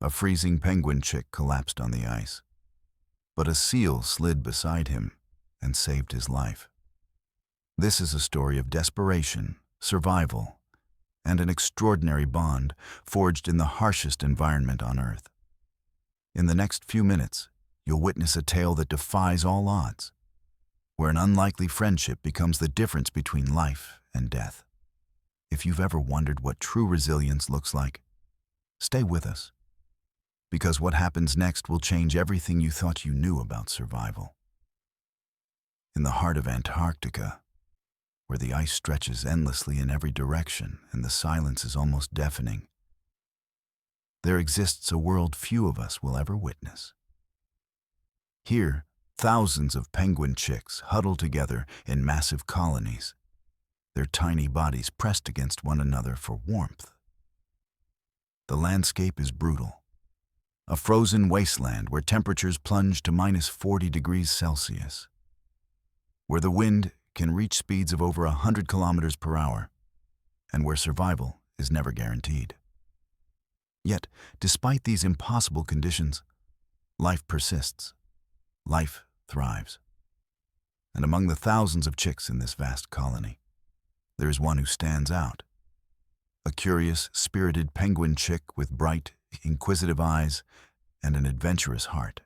A freezing penguin chick collapsed on the ice, but a seal slid beside him and saved his life. This is a story of desperation, survival, and an extraordinary bond forged in the harshest environment on Earth. In the next few minutes, you'll witness a tale that defies all odds, where an unlikely friendship becomes the difference between life and death. If you've ever wondered what true resilience looks like, stay with us, because what happens next will change everything you thought you knew about survival. In the heart of Antarctica, where the ice stretches endlessly in every direction and the silence is almost deafening, there exists a world few of us will ever witness. Here, thousands of penguin chicks huddle together in massive colonies, their tiny bodies pressed against one another for warmth. The landscape is brutal, a frozen wasteland where temperatures plunge to -40 degrees Celsius, where the wind can reach speeds of over 100 kilometers per hour, and where survival is never guaranteed. Yet, despite these impossible conditions, life persists. Life thrives. And among the thousands of chicks in this vast colony, there is one who stands out. A curious, spirited penguin chick with bright, inquisitive eyes and an adventurous heart.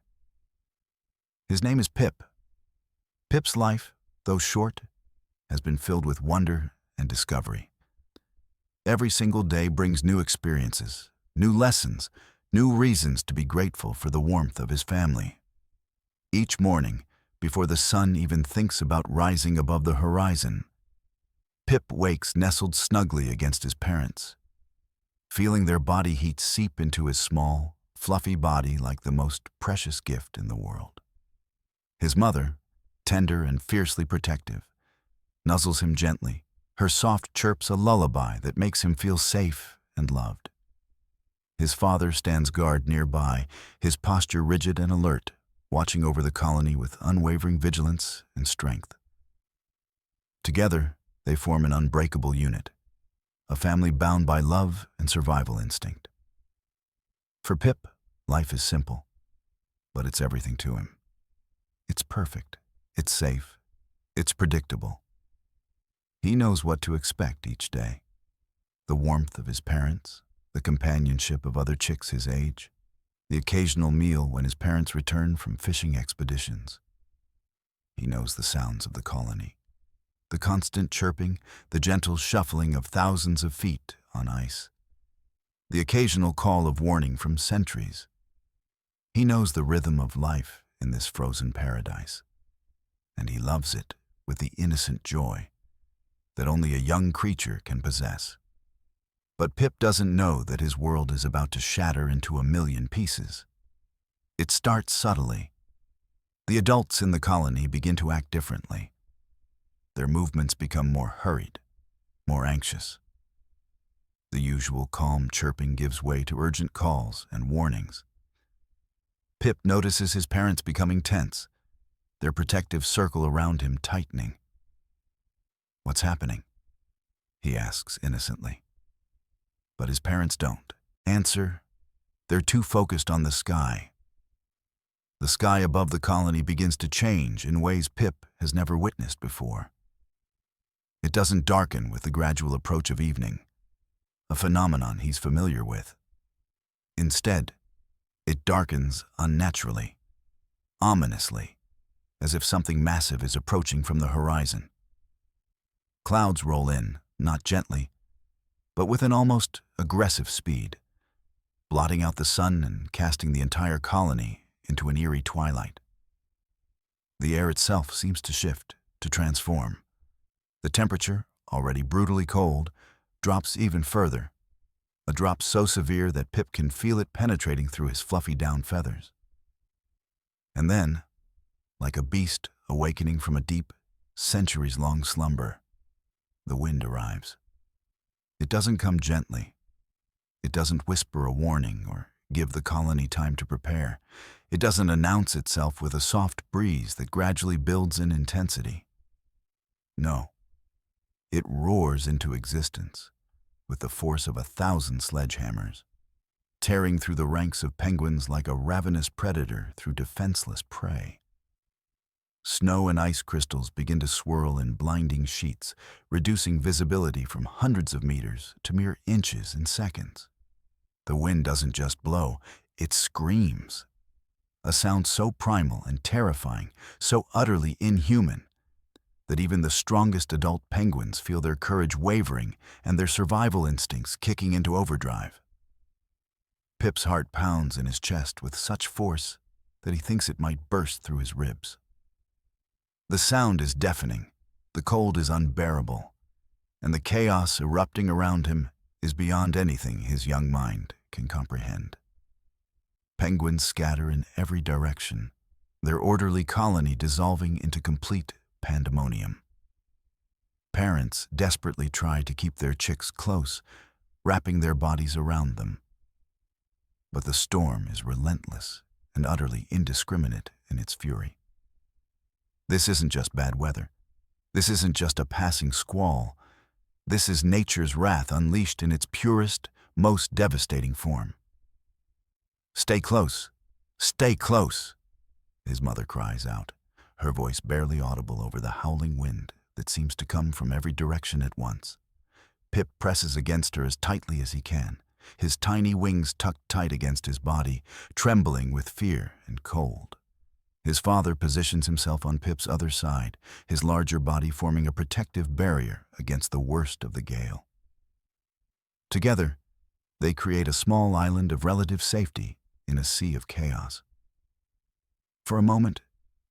His name is Pip. Pip's life, though short, has been filled with wonder and discovery. Every single day brings new experiences, new lessons, new reasons to be grateful for the warmth of his family. Each morning, before the sun even thinks about rising above the horizon, Pip wakes nestled snugly against his parents, feeling their body heat seep into his small, fluffy body like the most precious gift in the world. His mother, tender and fiercely protective, nuzzles him gently, her soft chirps a lullaby that makes him feel safe and loved. His father stands guard nearby, his posture rigid and alert, watching over the colony with unwavering vigilance and strength. Together, they form an unbreakable unit, a family bound by love and survival instinct. For Pip, life is simple, but it's everything to him. It's perfect, it's safe, it's predictable. He knows what to expect each day: the warmth of his parents, the companionship of other chicks his age, the occasional meal when his parents return from fishing expeditions. He knows the sounds of the colony, the constant chirping, the gentle shuffling of thousands of feet on ice, the occasional call of warning from sentries. He knows the rhythm of life in this frozen paradise, and he loves it with the innocent joy that only a young creature can possess. But Pip doesn't know that his world is about to shatter into a million pieces. It starts subtly. The adults in the colony begin to act differently. Their movements become more hurried, more anxious. The usual calm chirping gives way to urgent calls and warnings. Pip notices his parents becoming tense, their protective circle around him tightening. "What's happening?" he asks innocently. But his parents don't answer. They're too focused on the sky. The sky above the colony begins to change in ways Pip has never witnessed before. It doesn't darken with the gradual approach of evening, a phenomenon he's familiar with. Instead, it darkens unnaturally, ominously, as if something massive is approaching from the horizon. Clouds roll in, not gently, but with an almost aggressive speed, blotting out the sun and casting the entire colony into an eerie twilight. The air itself seems to shift, to transform. The temperature, already brutally cold, drops even further, a drop so severe that Pip can feel it penetrating through his fluffy down feathers. And then, like a beast awakening from a deep, centuries-long slumber, the wind arrives. It doesn't come gently. It doesn't whisper a warning or give the colony time to prepare. It doesn't announce itself with a soft breeze that gradually builds in intensity. No. It roars into existence with the force of 1,000 sledgehammers. tearing through the ranks of penguins like a ravenous predator through defenseless prey. Snow and ice crystals begin to swirl in blinding sheets, reducing visibility from hundreds of meters to mere inches in seconds. The wind doesn't just blow, it screams. A sound so primal and terrifying, so utterly inhuman, that even the strongest adult penguins feel their courage wavering and their survival instincts kicking into overdrive. Pip's heart pounds in his chest with such force that he thinks it might burst through his ribs. The sound is deafening, the cold is unbearable, and the chaos erupting around him is beyond anything his young mind can comprehend. Penguins scatter in every direction, their orderly colony dissolving into complete pandemonium. Parents desperately try to keep their chicks close, wrapping their bodies around them. But the storm is relentless and utterly indiscriminate in its fury. This isn't just bad weather. This isn't just a passing squall. This is nature's wrath unleashed in its purest, most devastating form. "Stay close! Stay close!" his mother cries out, her voice barely audible over the howling wind that seems to come from every direction at once. Pip presses against her as tightly as he can, his tiny wings tucked tight against his body, trembling with fear and cold. His father positions himself on Pip's other side, his larger body forming a protective barrier against the worst of the gale. Together, they create a small island of relative safety in a sea of chaos. For a moment,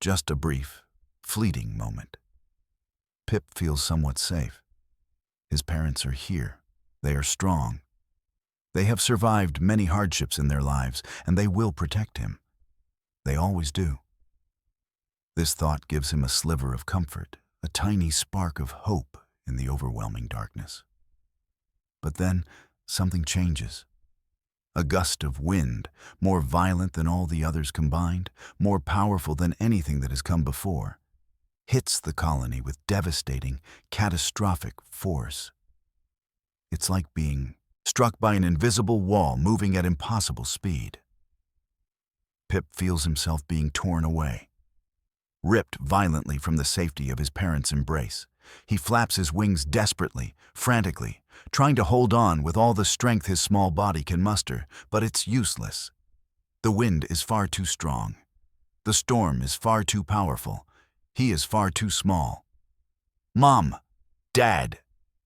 just a brief, fleeting moment, Pip feels somewhat safe. His parents are here. They are strong. They have survived many hardships in their lives, and they will protect him. They always do. This thought gives him a sliver of comfort, a tiny spark of hope in the overwhelming darkness. But then, something changes. A gust of wind, more violent than all the others combined, more powerful than anything that has come before, hits the colony with devastating, catastrophic force. It's like being struck by an invisible wall moving at impossible speed. Pip feels himself being torn away, ripped violently from the safety of his parents' embrace. He flaps his wings desperately, frantically, trying to hold on with all the strength his small body can muster, but it's useless. The wind is far too strong. The storm is far too powerful. He is far too small. "Mom! Dad!"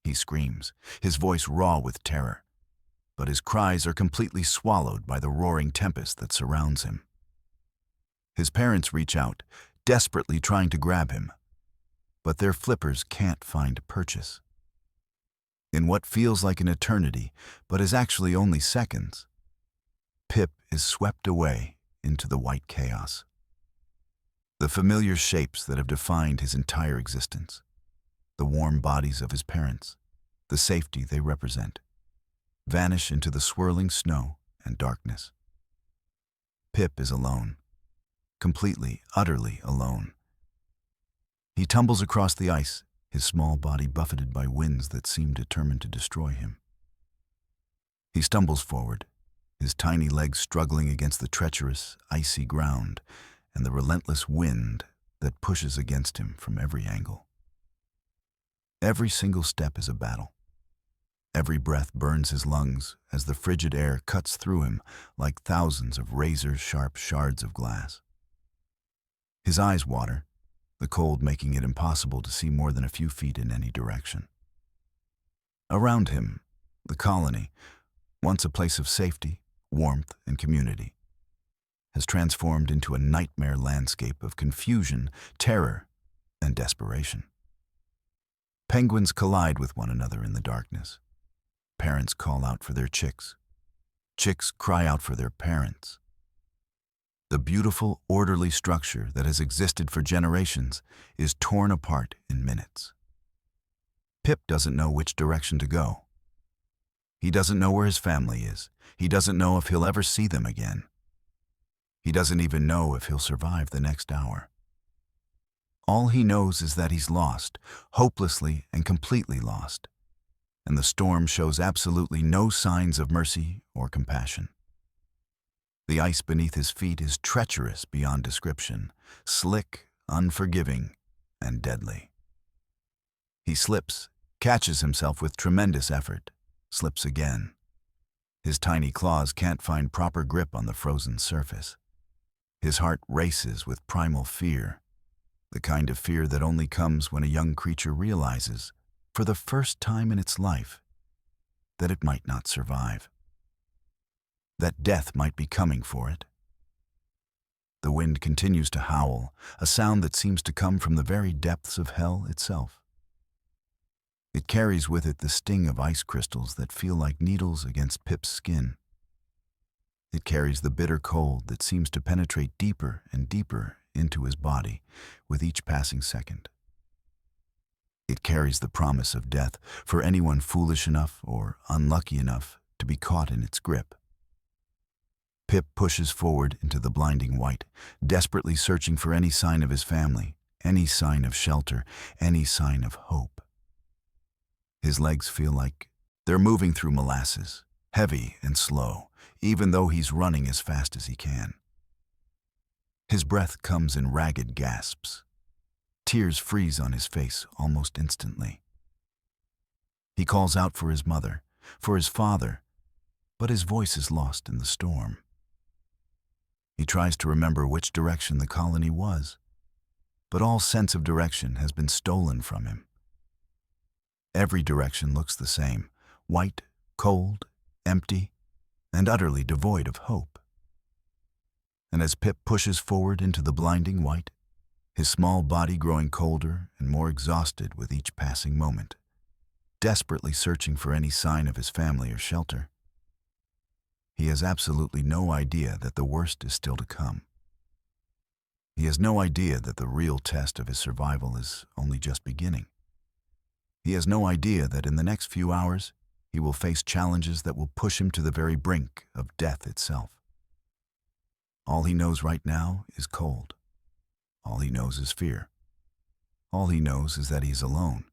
he screams, his voice raw with terror. But his cries are completely swallowed by the roaring tempest that surrounds him. His parents reach out, desperately trying to grab him, but their flippers can't find purchase. In what feels like an eternity, but is actually only seconds, Pip is swept away into the white chaos. The familiar shapes that have defined his entire existence, the warm bodies of his parents, the safety they represent, vanish into the swirling snow and darkness. Pip is alone, completely, utterly alone. He tumbles across the ice, his small body buffeted by winds that seem determined to destroy him. He stumbles forward, his tiny legs struggling against the treacherous, icy ground and the relentless wind that pushes against him from every angle. Every single step is a battle. Every breath burns his lungs as the frigid air cuts through him like thousands of razor-sharp shards of glass. His eyes water, the cold making it impossible to see more than a few feet in any direction. Around him, the colony, once a place of safety, warmth, and community, has transformed into a nightmare landscape of confusion, terror, and desperation. Penguins collide with one another in the darkness. Parents call out for their chicks. Chicks cry out for their parents. The beautiful, orderly structure that has existed for generations is torn apart in minutes. Pip doesn't know which direction to go. He doesn't know where his family is. He doesn't know if he'll ever see them again. He doesn't even know if he'll survive the next hour. All he knows is that he's lost, hopelessly and completely lost, and the storm shows absolutely no signs of mercy or compassion. The ice beneath his feet is treacherous beyond description, slick, unforgiving, and deadly. He slips, catches himself with tremendous effort, slips again. His tiny claws can't find proper grip on the frozen surface. His heart races with primal fear, the kind of fear that only comes when a young creature realizes, for the first time in its life, that it might not survive, that death might be coming for it. The wind continues to howl, a sound that seems to come from the very depths of hell itself. It carries with it the sting of ice crystals that feel like needles against Pip's skin. It carries the bitter cold that seems to penetrate deeper and deeper into his body with each passing second. It carries the promise of death for anyone foolish enough or unlucky enough to be caught in its grip. Pip pushes forward into the blinding white, desperately searching for any sign of his family, any sign of shelter, any sign of hope. His legs feel like they're moving through molasses, heavy and slow, even though he's running as fast as he can. His breath comes in ragged gasps. Tears freeze on his face almost instantly. He calls out for his mother, for his father, but his voice is lost in the storm. He tries to remember which direction the colony was, but all sense of direction has been stolen from him. Every direction looks the same, white, cold, empty, and utterly devoid of hope. And as Pip pushes forward into the blinding white, his small body growing colder and more exhausted with each passing moment, desperately searching for any sign of his family or shelter, he has absolutely no idea that the worst is still to come. He has no idea that the real test of his survival is only just beginning. He has no idea that in the next few hours, he will face challenges that will push him to the very brink of death itself. All he knows right now is cold. All he knows is fear. All he knows is that he is alone,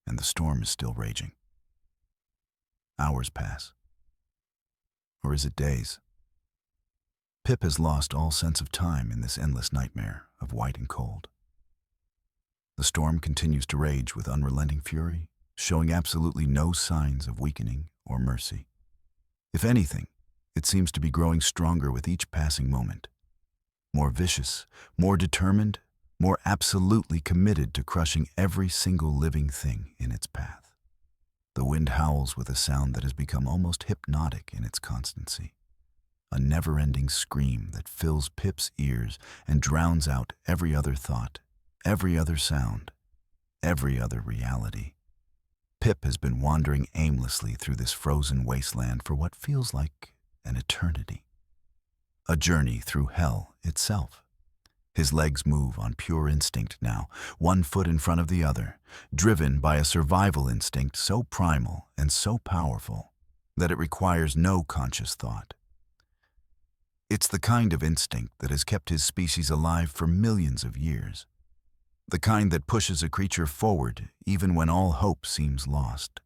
and the storm is still raging. Hours pass. Or is it days? Pip has lost all sense of time in this endless nightmare of white and cold. The storm continues to rage with unrelenting fury, showing absolutely no signs of weakening or mercy. If anything, it seems to be growing stronger with each passing moment. More vicious, more determined, more absolutely committed to crushing every single living thing in its path. The wind howls with a sound that has become almost hypnotic in its constancy. A never-ending scream that fills Pip's ears and drowns out every other thought, every other sound, every other reality. Pip has been wandering aimlessly through this frozen wasteland for what feels like an eternity. A journey through hell itself. His legs move on pure instinct now, one foot in front of the other, driven by a survival instinct so primal and so powerful that it requires no conscious thought. It's the kind of instinct that has kept his species alive for millions of years. The kind that pushes a creature forward even when all hope seems lost.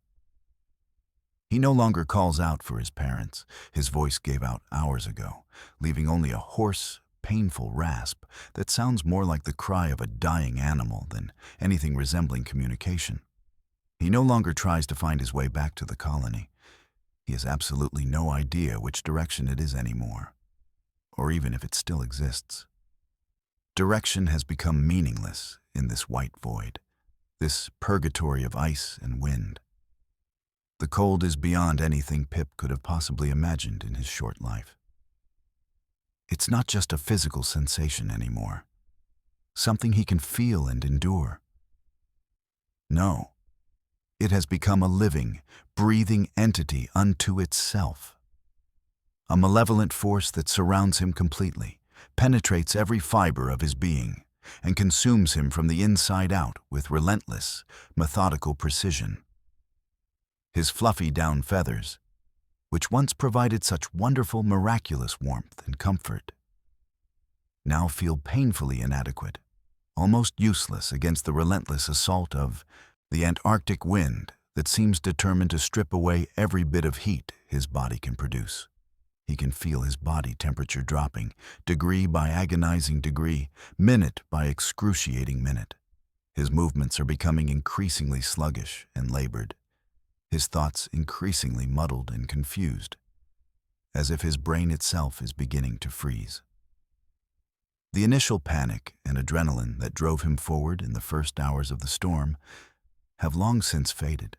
He no longer calls out for his parents. His voice gave out hours ago, leaving only a hoarse, painful rasp that sounds more like the cry of a dying animal than anything resembling communication. He no longer tries to find his way back to the colony. He has absolutely no idea which direction it is anymore, or even if it still exists. Direction has become meaningless in this white void, this purgatory of ice and wind. The cold is beyond anything Pip could have possibly imagined in his short life. It's not just a physical sensation anymore, something he can feel and endure. No, it has become a living, breathing entity unto itself. A malevolent force that surrounds him completely, penetrates every fiber of his being, and consumes him from the inside out with relentless, methodical precision. His fluffy down feathers, which once provided such wonderful, miraculous warmth and comfort, now feel painfully inadequate, almost useless against the relentless assault of the Antarctic wind that seems determined to strip away every bit of heat his body can produce. He can feel his body temperature dropping, degree by agonizing degree, minute by excruciating minute. His movements are becoming increasingly sluggish and labored, his thoughts increasingly muddled and confused, as if his brain itself is beginning to freeze. The initial panic and adrenaline that drove him forward in the first hours of the storm have long since faded,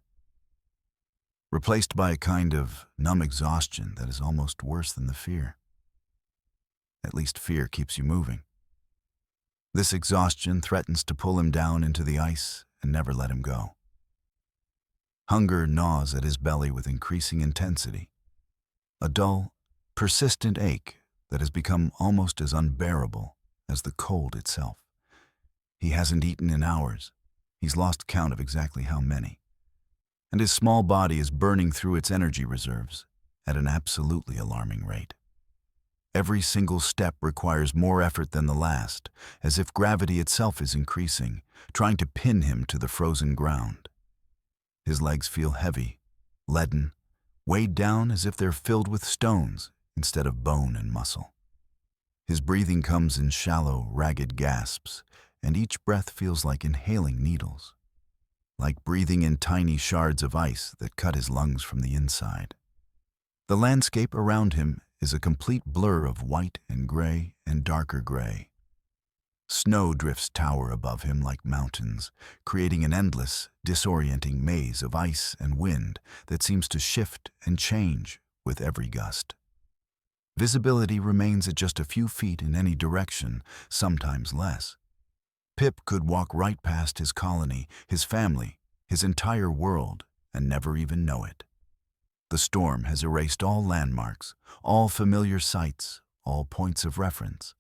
replaced by a kind of numb exhaustion that is almost worse than the fear. At least fear keeps you moving. This exhaustion threatens to pull him down into the ice and never let him go. Hunger gnaws at his belly with increasing intensity, a dull, persistent ache that has become almost as unbearable as the cold itself. He hasn't eaten in hours. He's lost count of exactly how many. And his small body is burning through its energy reserves at an absolutely alarming rate. Every single step requires more effort than the last, as if gravity itself is increasing, trying to pin him to the frozen ground. His legs feel heavy, leaden, weighed down as if they're filled with stones instead of bone and muscle. His breathing comes in shallow, ragged gasps, and each breath feels like inhaling needles, like breathing in tiny shards of ice that cut his lungs from the inside. The landscape around him is a complete blur of white and gray and darker gray. Snow drifts tower above him like mountains, creating an endless, disorienting maze of ice and wind that seems to shift and change with every gust. Visibility remains at just a few feet in any direction, sometimes less. Pip could walk right past his colony, his family, his entire world, and never even know it. The storm has erased all landmarks, all familiar sights, all points of reference,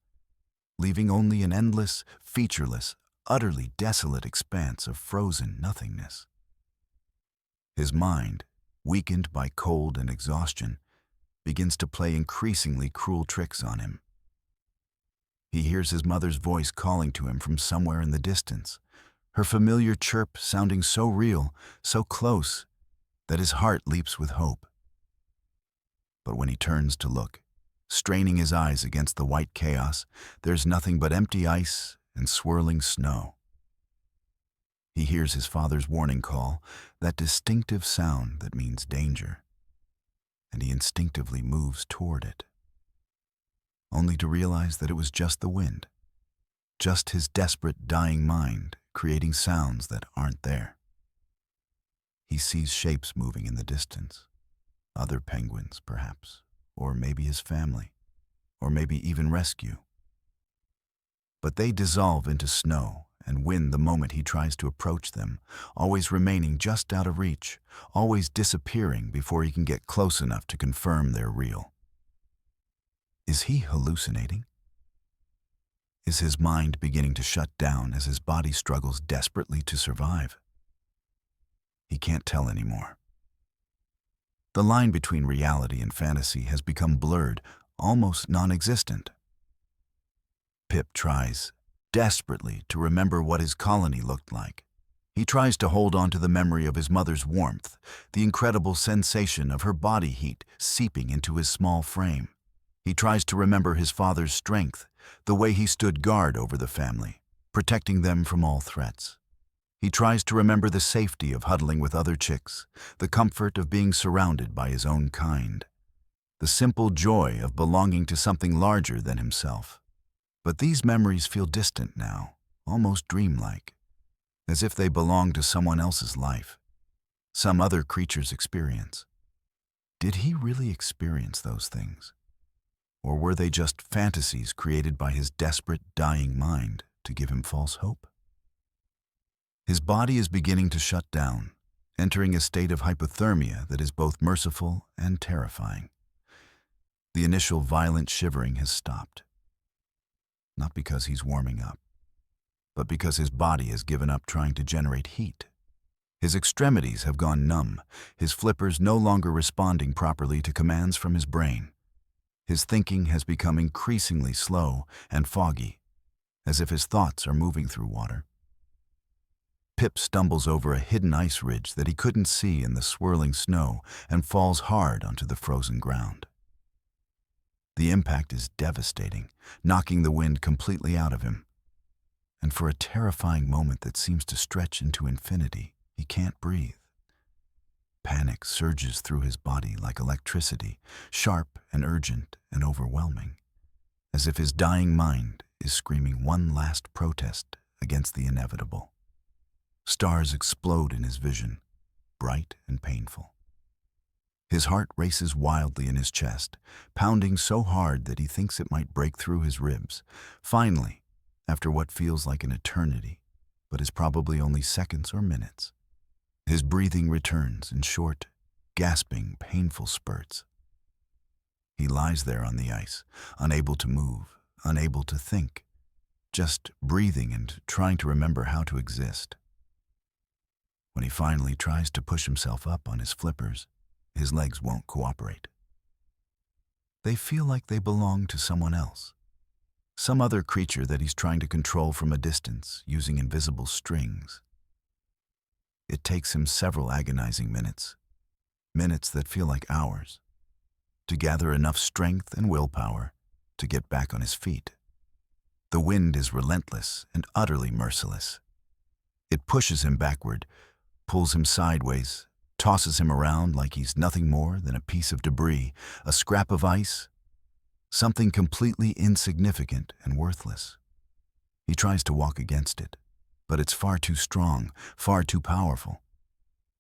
leaving only an endless, featureless, utterly desolate expanse of frozen nothingness. His mind, weakened by cold and exhaustion, begins to play increasingly cruel tricks on him. He hears his mother's voice calling to him from somewhere in the distance, her familiar chirp sounding so real, so close, that his heart leaps with hope. But when he turns to look, straining his eyes against the white chaos, there's nothing but empty ice and swirling snow. He hears his father's warning call, that distinctive sound that means danger, and he instinctively moves toward it, only to realize that it was just the wind, just his desperate, dying mind creating sounds that aren't there. He sees shapes moving in the distance, other penguins, perhaps, or maybe his family, or maybe even rescue. But they dissolve into snow and wind the moment he tries to approach them, always remaining just out of reach, always disappearing before he can get close enough to confirm they're real. Is he hallucinating? Is his mind beginning to shut down as his body struggles desperately to survive? He can't tell anymore. The line between reality and fantasy has become blurred, almost non-existent. Pip tries desperately to remember what his colony looked like. He tries to hold on to the memory of his mother's warmth, the incredible sensation of her body heat seeping into his small frame. He tries to remember his father's strength, the way he stood guard over the family, protecting them from all threats. He tries to remember the safety of huddling with other chicks, the comfort of being surrounded by his own kind, the simple joy of belonging to something larger than himself. But these memories feel distant now, almost dreamlike, as if they belong to someone else's life, some other creature's experience. Did he really experience those things? Or were they just fantasies created by his desperate, dying mind to give him false hope? His body is beginning to shut down, entering a state of hypothermia that is both merciful and terrifying. The initial violent shivering has stopped. Not because he's warming up, but because his body has given up trying to generate heat. His extremities have gone numb, his flippers no longer responding properly to commands from his brain. His thinking has become increasingly slow and foggy, as if his thoughts are moving through water. Pip stumbles over a hidden ice ridge that he couldn't see in the swirling snow and falls hard onto the frozen ground. The impact is devastating, knocking the wind completely out of him. And for a terrifying moment that seems to stretch into infinity, he can't breathe. Panic surges through his body like electricity, sharp and urgent and overwhelming, as if his dying mind is screaming one last protest against the inevitable. Stars explode in his vision, bright and painful. His heart races wildly in his chest, pounding so hard that he thinks it might break through his ribs. Finally, after what feels like an eternity, but is probably only seconds or minutes, his breathing returns in short, gasping, painful spurts. He lies there on the ice, unable to move, unable to think, just breathing and trying to remember how to exist. When he finally tries to push himself up on his flippers, his legs won't cooperate. They feel like they belong to someone else, some other creature that he's trying to control from a distance using invisible strings. It takes him several agonizing minutes, minutes that feel like hours, to gather enough strength and willpower to get back on his feet. The wind is relentless and utterly merciless. It pushes him backward, pulls him sideways, tosses him around like he's nothing more than a piece of debris, a scrap of ice, something completely insignificant and worthless. He tries to walk against it, but it's far too strong, far too powerful.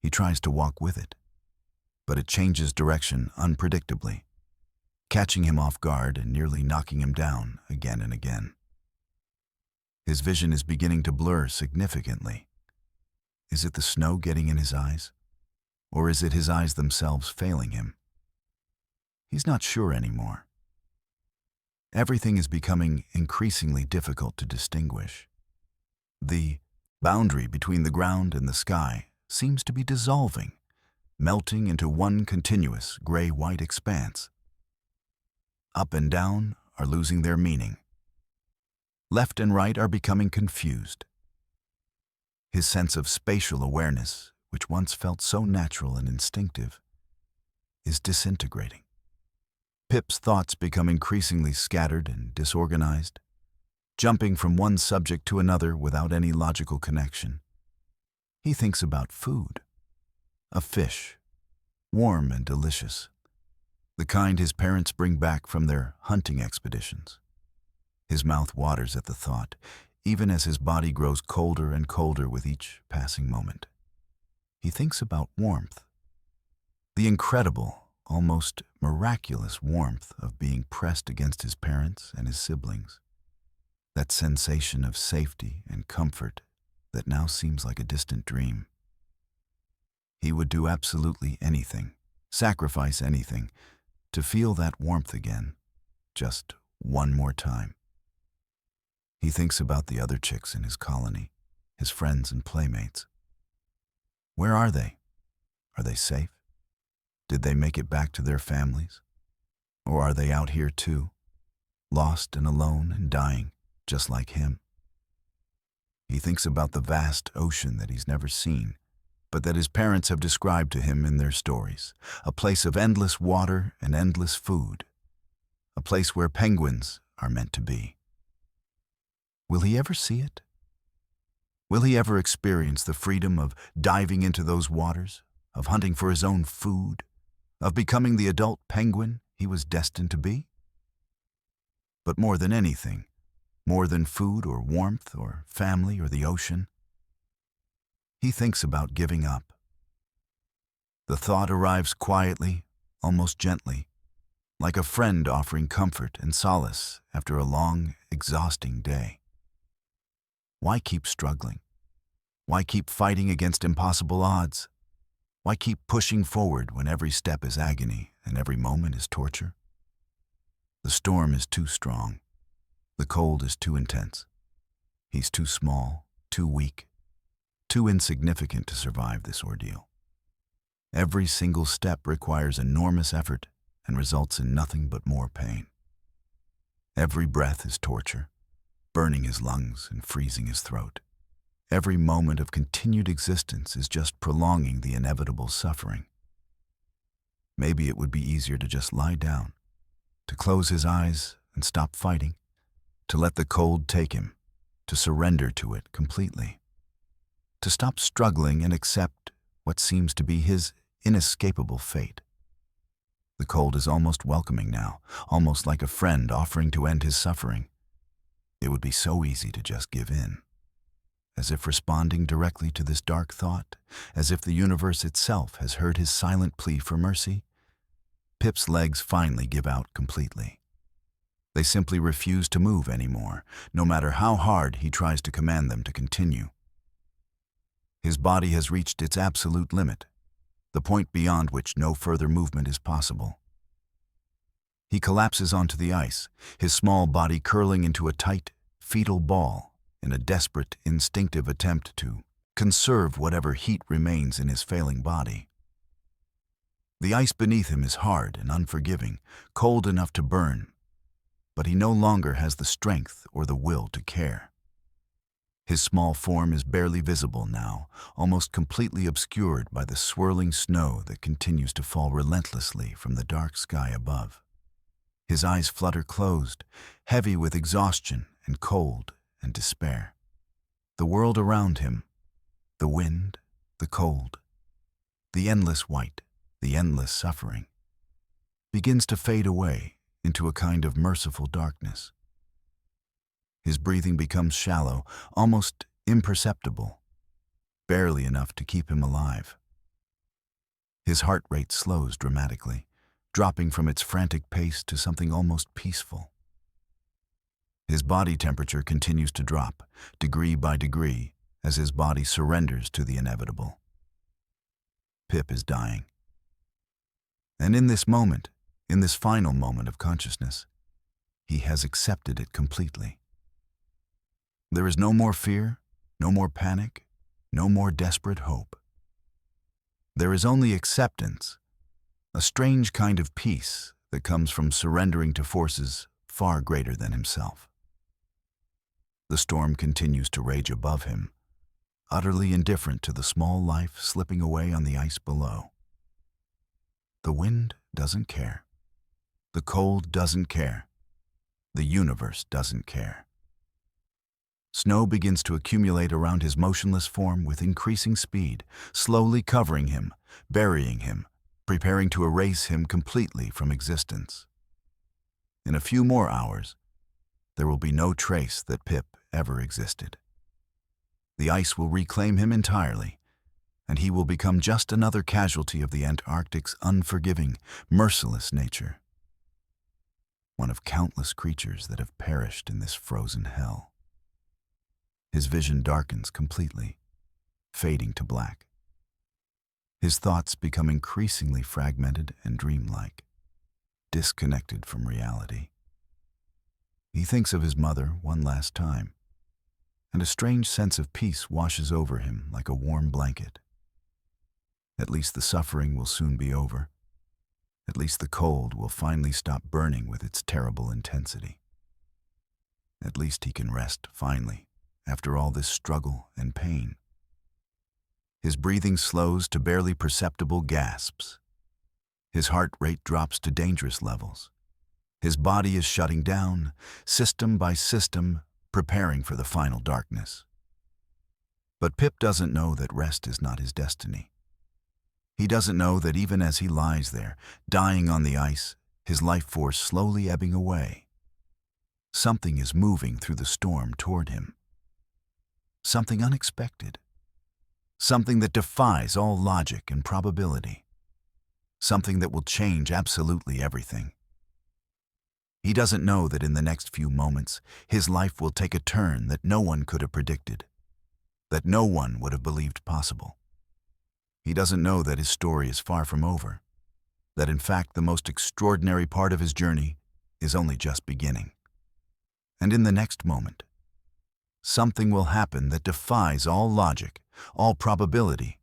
He tries to walk with it, but it changes direction unpredictably, catching him off guard and nearly knocking him down again and again. His vision is beginning to blur significantly. Is it the snow getting in his eyes? Or is it his eyes themselves failing him? He's not sure anymore. Everything is becoming increasingly difficult to distinguish. The boundary between the ground and the sky seems to be dissolving, melting into one continuous gray-white expanse. Up and down are losing their meaning. Left and right are becoming confused. His sense of spatial awareness, which once felt so natural and instinctive, is disintegrating. Pip's thoughts become increasingly scattered and disorganized, jumping from one subject to another without any logical connection. He thinks about food. A fish, warm and delicious, the kind his parents bring back from their hunting expeditions. His mouth waters at the thought, even as his body grows colder and colder with each passing moment. He thinks about warmth, the incredible, almost miraculous warmth of being pressed against his parents and his siblings, that sensation of safety and comfort that now seems like a distant dream. He would do absolutely anything, sacrifice anything, to feel that warmth again, just one more time. He thinks about the other chicks in his colony, his friends and playmates. Where are they? Are they safe? Did they make it back to their families? Or are they out here too, lost and alone and dying, just like him? He thinks about the vast ocean that he's never seen, but that his parents have described to him in their stories, a place of endless water and endless food, a place where penguins are meant to be. Will he ever see it? Will he ever experience the freedom of diving into those waters, of hunting for his own food, of becoming the adult penguin he was destined to be? But more than anything, more than food or warmth or family or the ocean, he thinks about giving up. The thought arrives quietly, almost gently, like a friend offering comfort and solace after a long, exhausting day. Why keep struggling? Why keep fighting against impossible odds? Why keep pushing forward when every step is agony and every moment is torture? The storm is too strong. The cold is too intense. He's too small, too weak, too insignificant to survive this ordeal. Every single step requires enormous effort and results in nothing but more pain. Every breath is torture, burning his lungs and freezing his throat. Every moment of continued existence is just prolonging the inevitable suffering. Maybe it would be easier to just lie down, to close his eyes and stop fighting, to let the cold take him, to surrender to it completely, to stop struggling and accept what seems to be his inescapable fate. The cold is almost welcoming now, almost like a friend offering to end his suffering. It would be so easy to just give in, as if responding directly to this dark thought, as if the universe itself has heard his silent plea for mercy. Pip's legs finally give out completely. They simply refuse to move anymore, no matter how hard he tries to command them to continue. His body has reached its absolute limit, the point beyond which no further movement is possible. He collapses onto the ice, his small body curling into a tight, fetal ball in a desperate, instinctive attempt to conserve whatever heat remains in his failing body. The ice beneath him is hard and unforgiving, cold enough to burn, but he no longer has the strength or the will to care. His small form is barely visible now, almost completely obscured by the swirling snow that continues to fall relentlessly from the dark sky above. His eyes flutter closed, heavy with exhaustion and cold and despair. The world around him, the wind, the cold, the endless white, the endless suffering, begins to fade away into a kind of merciful darkness. His breathing becomes shallow, almost imperceptible, barely enough to keep him alive. His heart rate slows dramatically, dropping from its frantic pace to something almost peaceful. His body temperature continues to drop, degree by degree, as his body surrenders to the inevitable. Pip is dying. And in this moment, in this final moment of consciousness, he has accepted it completely. There is no more fear, no more panic, no more desperate hope. There is only acceptance, a strange kind of peace that comes from surrendering to forces far greater than himself. The storm continues to rage above him, utterly indifferent to the small life slipping away on the ice below. The wind doesn't care. The cold doesn't care. The universe doesn't care. Snow begins to accumulate around his motionless form with increasing speed, slowly covering him, burying him, preparing to erase him completely from existence. In a few more hours, there will be no trace that Pip ever existed. The ice will reclaim him entirely, and he will become just another casualty of the Antarctic's unforgiving, merciless nature. One of countless creatures that have perished in this frozen hell. His vision darkens completely, fading to black. His thoughts become increasingly fragmented and dreamlike, disconnected from reality. He thinks of his mother one last time, and a strange sense of peace washes over him like a warm blanket. At least the suffering will soon be over. At least the cold will finally stop burning with its terrible intensity. At least he can rest finally, after all this struggle and pain. His breathing slows to barely perceptible gasps. His heart rate drops to dangerous levels. His body is shutting down, system by system, preparing for the final darkness. But Pip doesn't know that rest is not his destiny. He doesn't know that even as he lies there, dying on the ice, his life force slowly ebbing away, something is moving through the storm toward him. Something unexpected. Something that defies all logic and probability. Something that will change absolutely everything. He doesn't know that in the next few moments, his life will take a turn that no one could have predicted, that no one would have believed possible. He doesn't know that his story is far from over, that in fact the most extraordinary part of his journey is only just beginning. And in the next moment, something will happen that defies all logic, all probability,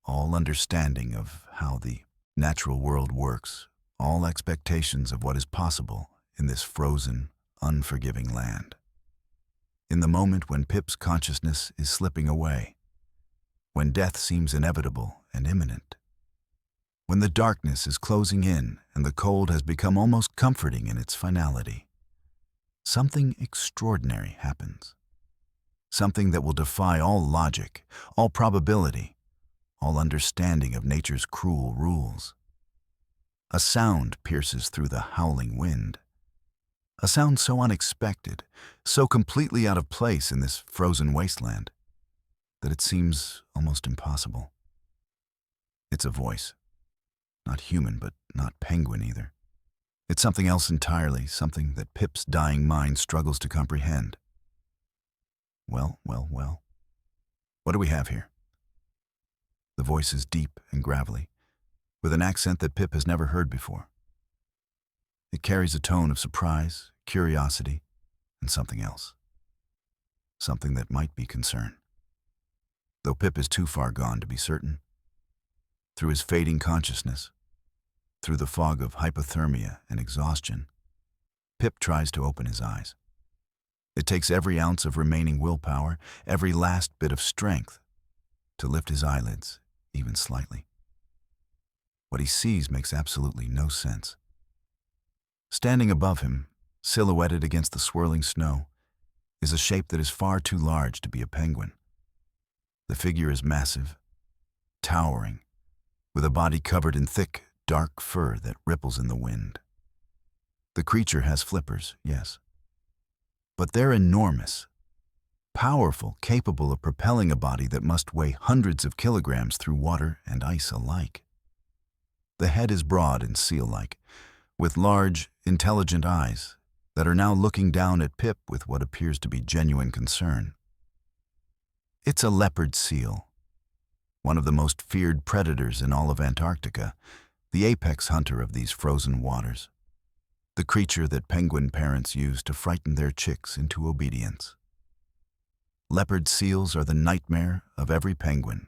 all understanding of how the natural world works, all expectations of what is possible in this frozen, unforgiving land. In the moment when Pip's consciousness is slipping away, when death seems inevitable and imminent, when the darkness is closing in and the cold has become almost comforting in its finality, something extraordinary happens. Something that will defy all logic, all probability, all understanding of nature's cruel rules. A sound pierces through the howling wind. A sound so unexpected, so completely out of place in this frozen wasteland, that it seems almost impossible. It's a voice. Not human, but not penguin either. It's something else entirely, something that Pip's dying mind struggles to comprehend. Well. What do we have here? The voice is deep and gravelly, with an accent that Pip has never heard before. It carries a tone of surprise, curiosity, and something else. Something that might be concern. Though Pip is too far gone to be certain. Through his fading consciousness, through the fog of hypothermia and exhaustion, Pip tries to open his eyes. It takes every ounce of remaining willpower, every last bit of strength, to lift his eyelids, even slightly. What he sees makes absolutely no sense. Standing above him, silhouetted against the swirling snow, is a shape that is far too large to be a penguin. The figure is massive, towering, with a body covered in thick, dark fur that ripples in the wind. The creature has flippers, yes, but they're enormous, powerful, capable of propelling a body that must weigh hundreds of kilograms through water and ice alike. The head is broad and seal-like, with large, intelligent eyes that are now looking down at Pip with what appears to be genuine concern. It's a leopard seal, one of the most feared predators in all of Antarctica, the apex hunter of these frozen waters, the creature that penguin parents use to frighten their chicks into obedience. Leopard seals are the nightmare of every penguin,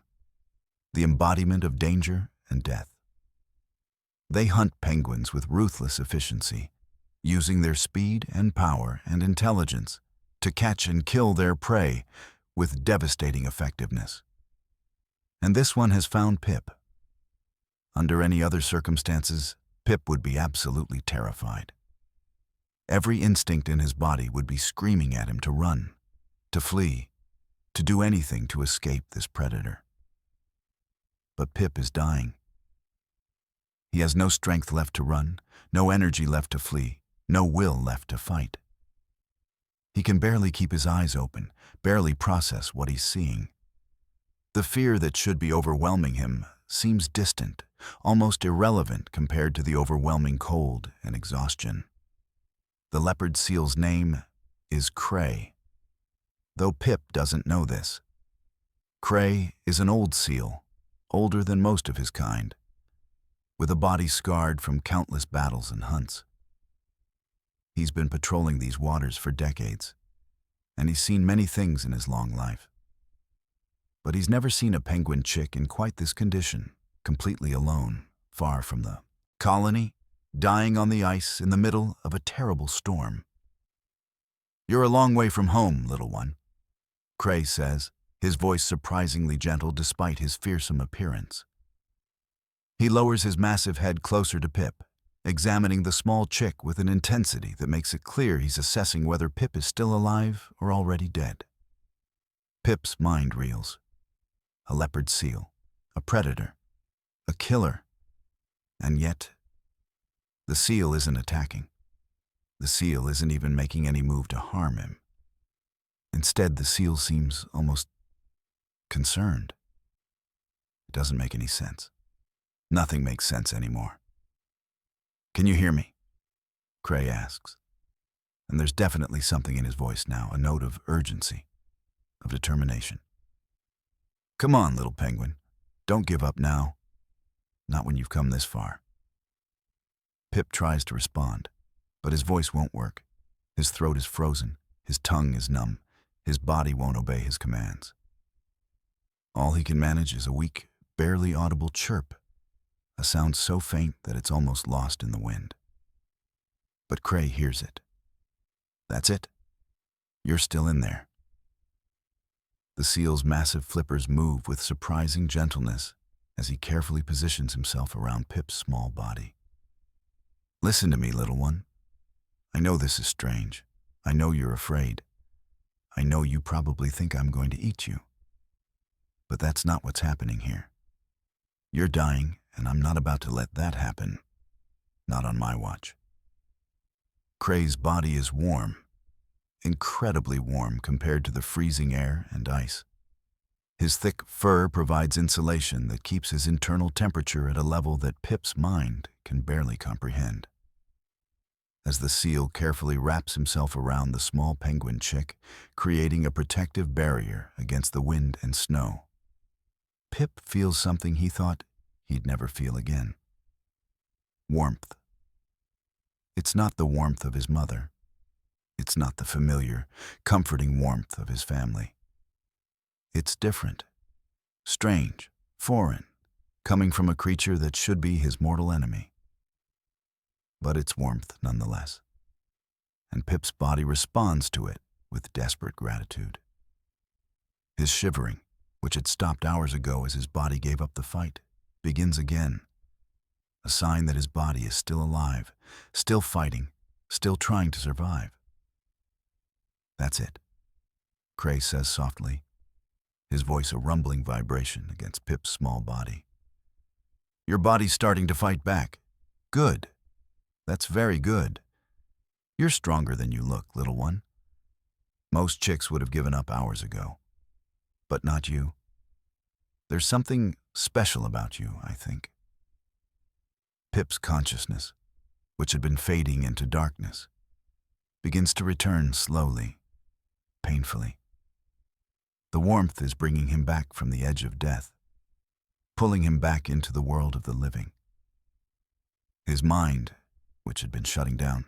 the embodiment of danger and death. They hunt penguins with ruthless efficiency, using their speed and power and intelligence to catch and kill their prey with devastating effectiveness. And this one has found Pip. Under any other circumstances, Pip would be absolutely terrified. Every instinct in his body would be screaming at him to run, to flee, to do anything to escape this predator. But Pip is dying. He has no strength left to run, no energy left to flee, no will left to fight. He can barely keep his eyes open, barely process what he's seeing. The fear that should be overwhelming him seems distant, almost irrelevant compared to the overwhelming cold and exhaustion. The leopard seal's name is Cray, though Pip doesn't know this. Cray is an old seal, older than most of his kind, with a body scarred from countless battles and hunts. He's been patrolling these waters for decades, and he's seen many things in his long life. But he's never seen a penguin chick in quite this condition, completely alone, far from the colony, dying on the ice in the middle of a terrible storm. "You're a long way from home, little one," Cray says, his voice surprisingly gentle despite his fearsome appearance. He lowers his massive head closer to Pip, examining the small chick with an intensity that makes it clear he's assessing whether Pip is still alive or already dead. Pip's mind reels. A leopard seal, a predator, a killer, and yet the seal isn't attacking. The seal isn't even making any move to harm him. Instead, the seal seems almost concerned. It doesn't make any sense. Nothing makes sense anymore. "Can you hear me?" Cray asks. And there's definitely something in his voice now, a note of urgency, of determination. "Come on, little penguin. Don't give up now. Not when you've come this far." Pip tries to respond, but his voice won't work. His throat is frozen, his tongue is numb, his body won't obey his commands. All he can manage is a weak, barely audible chirp, a sound so faint that it's almost lost in the wind. But Cray hears it. "That's it. You're still in there." The seal's massive flippers move with surprising gentleness as he carefully positions himself around Pip's small body. "Listen to me, little one. I know this is strange. I know you're afraid. I know you probably think I'm going to eat you. But that's not what's happening here. You're dying, and I'm not about to let that happen. Not on my watch." Cray's body is warm, incredibly warm compared to the freezing air and ice. His thick fur provides insulation that keeps his internal temperature at a level that Pip's mind can barely comprehend. As the seal carefully wraps himself around the small penguin chick, creating a protective barrier against the wind and snow, Pip feels something he thought he'd never feel again. Warmth. It's not the warmth of his mother. It's not the familiar, comforting warmth of his family. It's different, strange, foreign, coming from a creature that should be his mortal enemy. But it's warmth nonetheless, and Pip's body responds to it with desperate gratitude. His shivering, which had stopped hours ago as his body gave up the fight, begins again, a sign that his body is still alive, still fighting, still trying to survive. "That's it," Cray says softly, his voice a rumbling vibration against Pip's small body. "Your body's starting to fight back. Good. That's very good. You're stronger than you look, little one. Most chicks would have given up hours ago. But not you. There's something special about you, I think." Pip's consciousness, which had been fading into darkness, begins to return slowly, painfully. The warmth is bringing him back from the edge of death, pulling him back into the world of the living. His mind, which had been shutting down,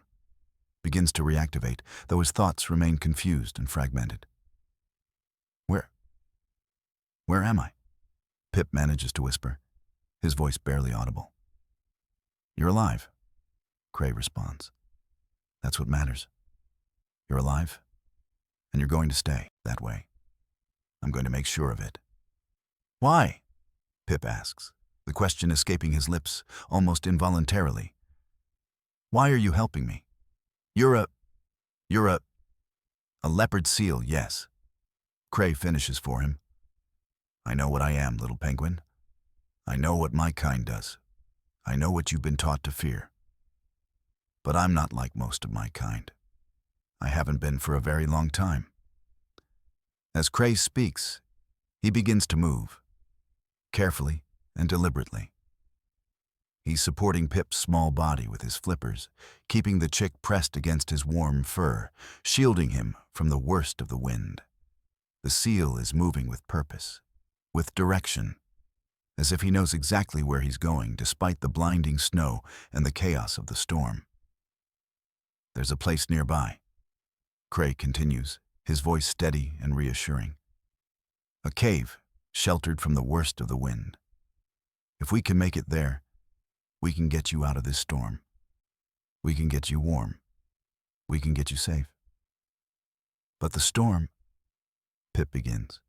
begins to reactivate, though his thoughts remain confused and fragmented. Where am I?" Pip manages to whisper, his voice barely audible. "You're alive," Cray responds. "That's what matters. You're alive, and you're going to stay that way. I'm going to make sure of it." "Why?" Pip asks, the question escaping his lips almost involuntarily. "Why are you helping me? You're a leopard seal, yes." Cray finishes for him. "I know what I am, little penguin. I know what my kind does. I know what you've been taught to fear. But I'm not like most of my kind. I haven't been for a very long time." As Cray speaks, he begins to move, carefully and deliberately. He's supporting Pip's small body with his flippers, keeping the chick pressed against his warm fur, shielding him from the worst of the wind. The seal is moving with purpose, with direction, as if he knows exactly where he's going despite the blinding snow and the chaos of the storm. "There's a place nearby," Cray continues, his voice steady and reassuring. "A cave, sheltered from the worst of the wind. If we can make it there, we can get you out of this storm. We can get you warm. We can get you safe." "But the storm," Pip begins,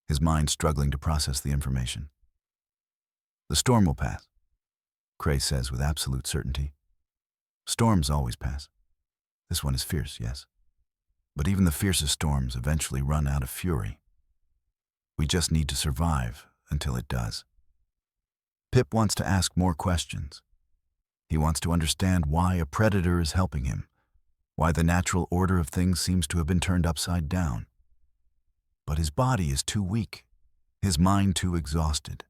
his mind struggling to process the information. "The storm will pass," Cray says with absolute certainty. "Storms always pass. This one is fierce, yes. But even the fiercest storms eventually run out of fury. We just need to survive until it does." Pip wants to ask more questions. He wants to understand why a predator is helping him, why the natural order of things seems to have been turned upside down. But his body is too weak, his mind too exhausted.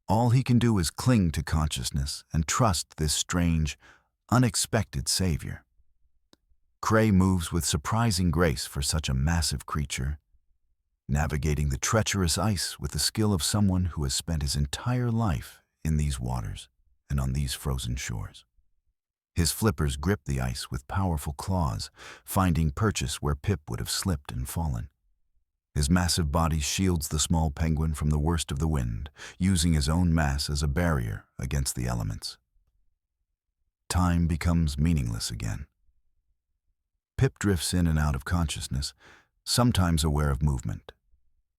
All he can do is cling to consciousness and trust this strange, unexpected savior. Cray moves with surprising grace for such a massive creature, navigating the treacherous ice with the skill of someone who has spent his entire life in these waters and on these frozen shores. His flippers grip the ice with powerful claws, finding purchase where Pip would have slipped and fallen. His massive body shields the small penguin from the worst of the wind, using his own mass as a barrier against the elements. Time becomes meaningless again. Pip drifts in and out of consciousness, sometimes aware of movement,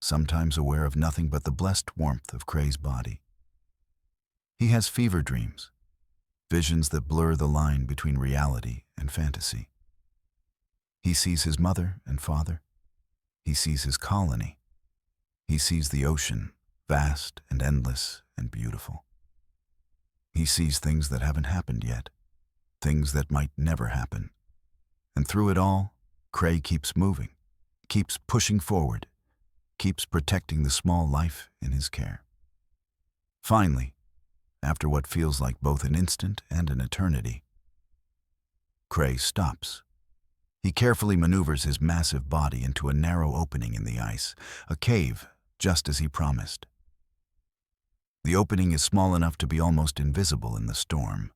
sometimes aware of nothing but the blessed warmth of Cray's body. He has fever dreams, visions that blur the line between reality and fantasy. He sees his mother and father. He sees his colony. He sees the ocean, vast and endless and beautiful. He sees things that haven't happened yet, things that might never happen. And through it all, Cray keeps moving, keeps pushing forward, keeps protecting the small life in his care. Finally, after what feels like both an instant and an eternity, Cray stops. He carefully maneuvers his massive body into a narrow opening in the ice, a cave, just as he promised. The opening is small enough to be almost invisible in the storm,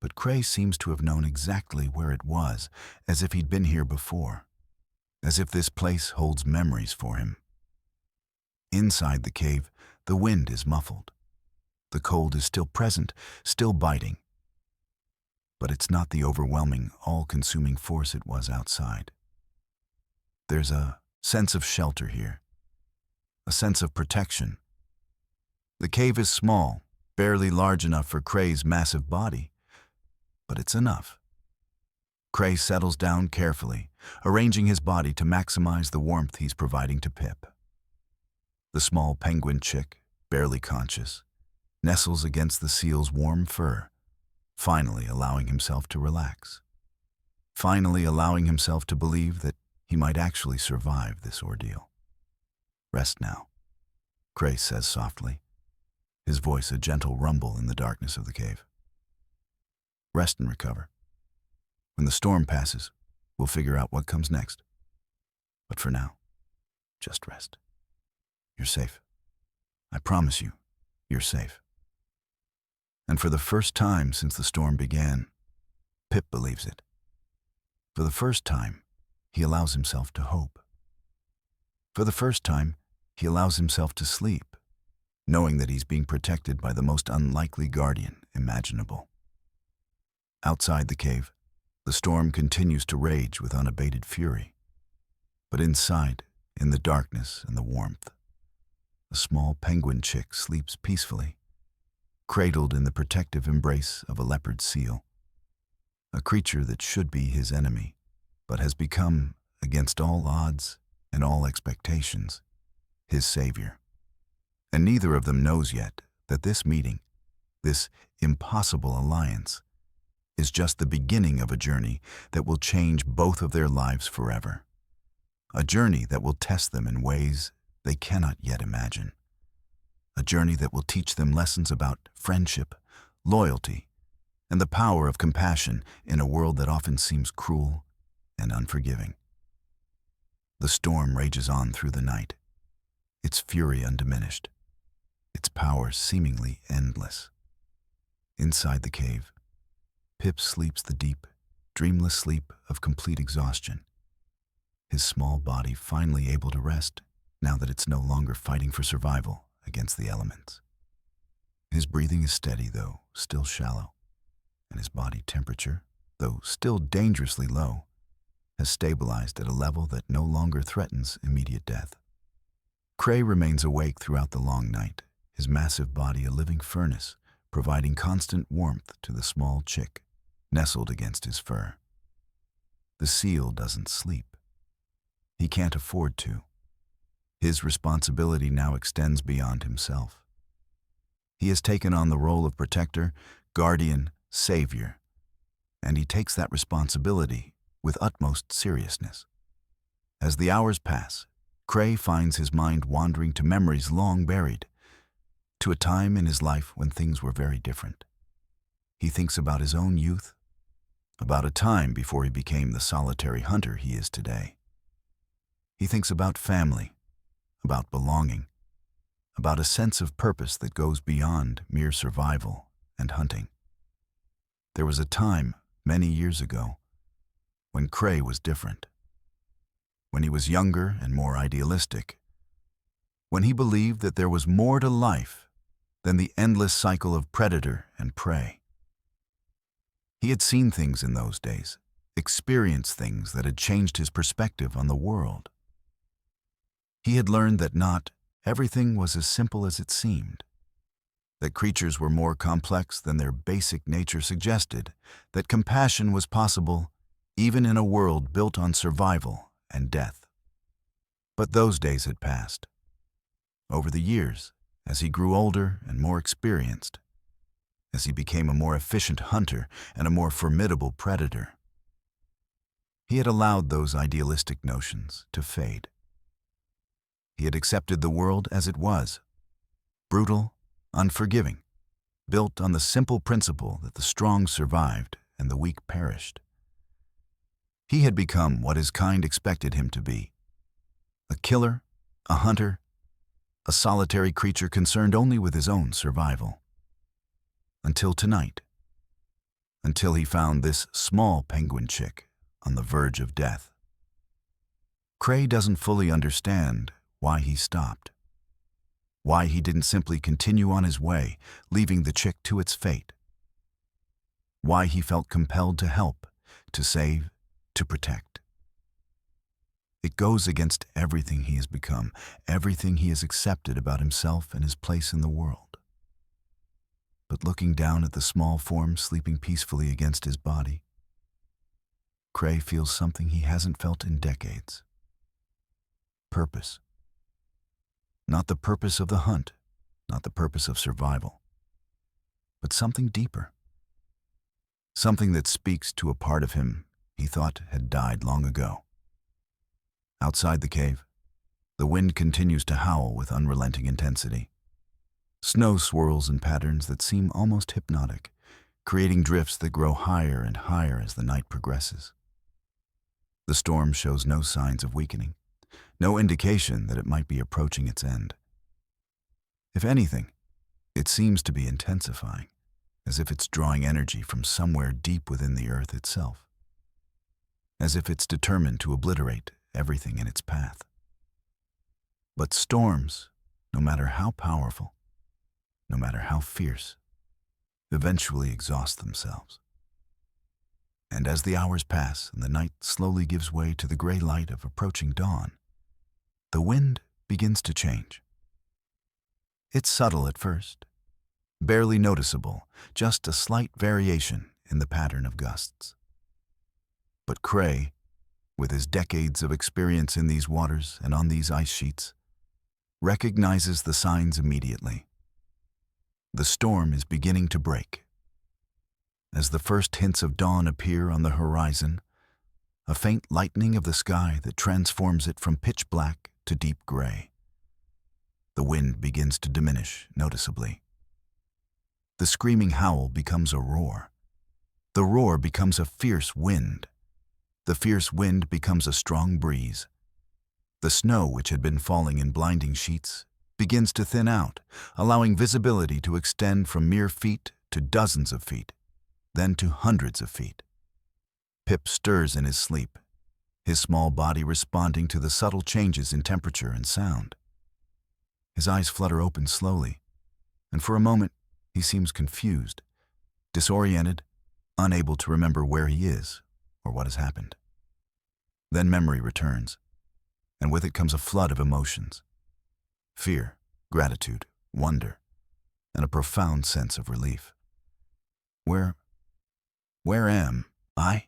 but Cray seems to have known exactly where it was, as if he'd been here before, as if this place holds memories for him. Inside the cave, the wind is muffled. The cold is still present, still biting. But it's not the overwhelming, all-consuming force it was outside. There's a sense of shelter here, a sense of protection. The cave is small, barely large enough for Cray's massive body, but it's enough. Cray settles down carefully, arranging his body to maximize the warmth he's providing to Pip. The small penguin chick, barely conscious, nestles against the seal's warm fur, finally allowing himself to relax, finally allowing himself to believe that he might actually survive this ordeal. "Rest now," Cray says softly, his voice a gentle rumble in the darkness of the cave. "Rest and recover. When the storm passes, we'll figure out what comes next. But for now, just rest. You're safe. I promise you, you're safe." And for the first time since the storm began, Pip believes it. For the first time, he allows himself to hope. For the first time, he allows himself to sleep, knowing that he's being protected by the most unlikely guardian imaginable. Outside the cave, the storm continues to rage with unabated fury. But inside, in the darkness and the warmth, a small penguin chick sleeps peacefully, cradled in the protective embrace of a leopard seal, a creature that should be his enemy, but has become, against all odds and all expectations, his savior. And neither of them knows yet that this meeting, this impossible alliance, is just the beginning of a journey that will change both of their lives forever. A journey that will test them in ways they cannot yet imagine. A journey that will teach them lessons about friendship, loyalty, and the power of compassion in a world that often seems cruel and unforgiving. The storm rages on through the night, its fury undiminished, its power seemingly endless. Inside the cave, Pip sleeps the deep, dreamless sleep of complete exhaustion, his small body finally able to rest now that it's no longer fighting for survival against the elements. His breathing is steady, though still shallow, and his body temperature, though still dangerously low, has stabilized at a level that no longer threatens immediate death. Cray remains awake throughout the long night, his massive body a living furnace, providing constant warmth to the small chick nestled against his fur. The seal doesn't sleep. He can't afford to. His responsibility now extends beyond himself. He has taken on the role of protector, guardian, savior, and he takes that responsibility with utmost seriousness. As the hours pass, Cray finds his mind wandering to memories long buried, to a time in his life when things were very different. He thinks about his own youth, about a time before he became the solitary hunter he is today. He thinks about family, about belonging, about a sense of purpose that goes beyond mere survival and hunting. There was a time, many years ago, when Cray was different. When he was younger and more idealistic. When he believed that there was more to life than the endless cycle of predator and prey. He had seen things in those days, experienced things that had changed his perspective on the world. He had learned that not everything was as simple as it seemed. that creatures were more complex than their basic nature suggested, that compassion was possible even in a world built on survival and death. But those days had passed. Over the years, as he grew older and more experienced, as he became a more efficient hunter and a more formidable predator, he had allowed those idealistic notions to fade. He had accepted the world as it was, brutal, unforgiving, built on the simple principle that the strong survived and the weak perished. He had become what his kind expected him to be: a killer, a hunter, a solitary creature concerned only with his own survival. Until tonight. Until he found this small penguin chick on the verge of death. Cray doesn't fully understand why he stopped. Why he didn't simply continue on his way, leaving the chick to its fate. Why he felt compelled to help, to save, to protect. It goes against everything he has become, everything he has accepted about himself and his place in the world. But looking down at the small form sleeping peacefully against his body, Cray feels something he hasn't felt in decades. Purpose. Not the purpose of the hunt, not the purpose of survival, but something deeper. Something that speaks to a part of him he thought had died long ago. Outside the cave, the wind continues to howl with unrelenting intensity. Snow swirls in patterns that seem almost hypnotic, creating drifts that grow higher and higher as the night progresses. The storm shows no signs of weakening, no indication that it might be approaching its end. If anything, it seems to be intensifying, as if it's drawing energy from somewhere deep within the earth itself, as if it's determined to obliterate everything in its path. But storms, no matter how powerful, no matter how fierce, eventually exhaust themselves. And as the hours pass and the night slowly gives way to the gray light of approaching dawn, the wind begins to change. It's subtle at first, barely noticeable, just a slight variation in the pattern of gusts. But Cray, with his decades of experience in these waters and on these ice sheets, recognizes the signs immediately. The storm is beginning to break. As the first hints of dawn appear on the horizon, a faint lightening of the sky that transforms it from pitch black to deep gray. The wind begins to diminish noticeably. The screaming howl becomes a roar. The roar becomes a fierce wind. The fierce wind becomes a strong breeze. The snow, which had been falling in blinding sheets, begins to thin out, allowing visibility to extend from mere feet to dozens of feet, then to hundreds of feet. Pip stirs in his sleep, his small body responding to the subtle changes in temperature and sound. His eyes flutter open slowly, and for a moment he seems confused, disoriented, unable to remember where he is or what has happened. Then memory returns, and with it comes a flood of emotions: fear, gratitude, wonder, and a profound sense of relief. Where am I?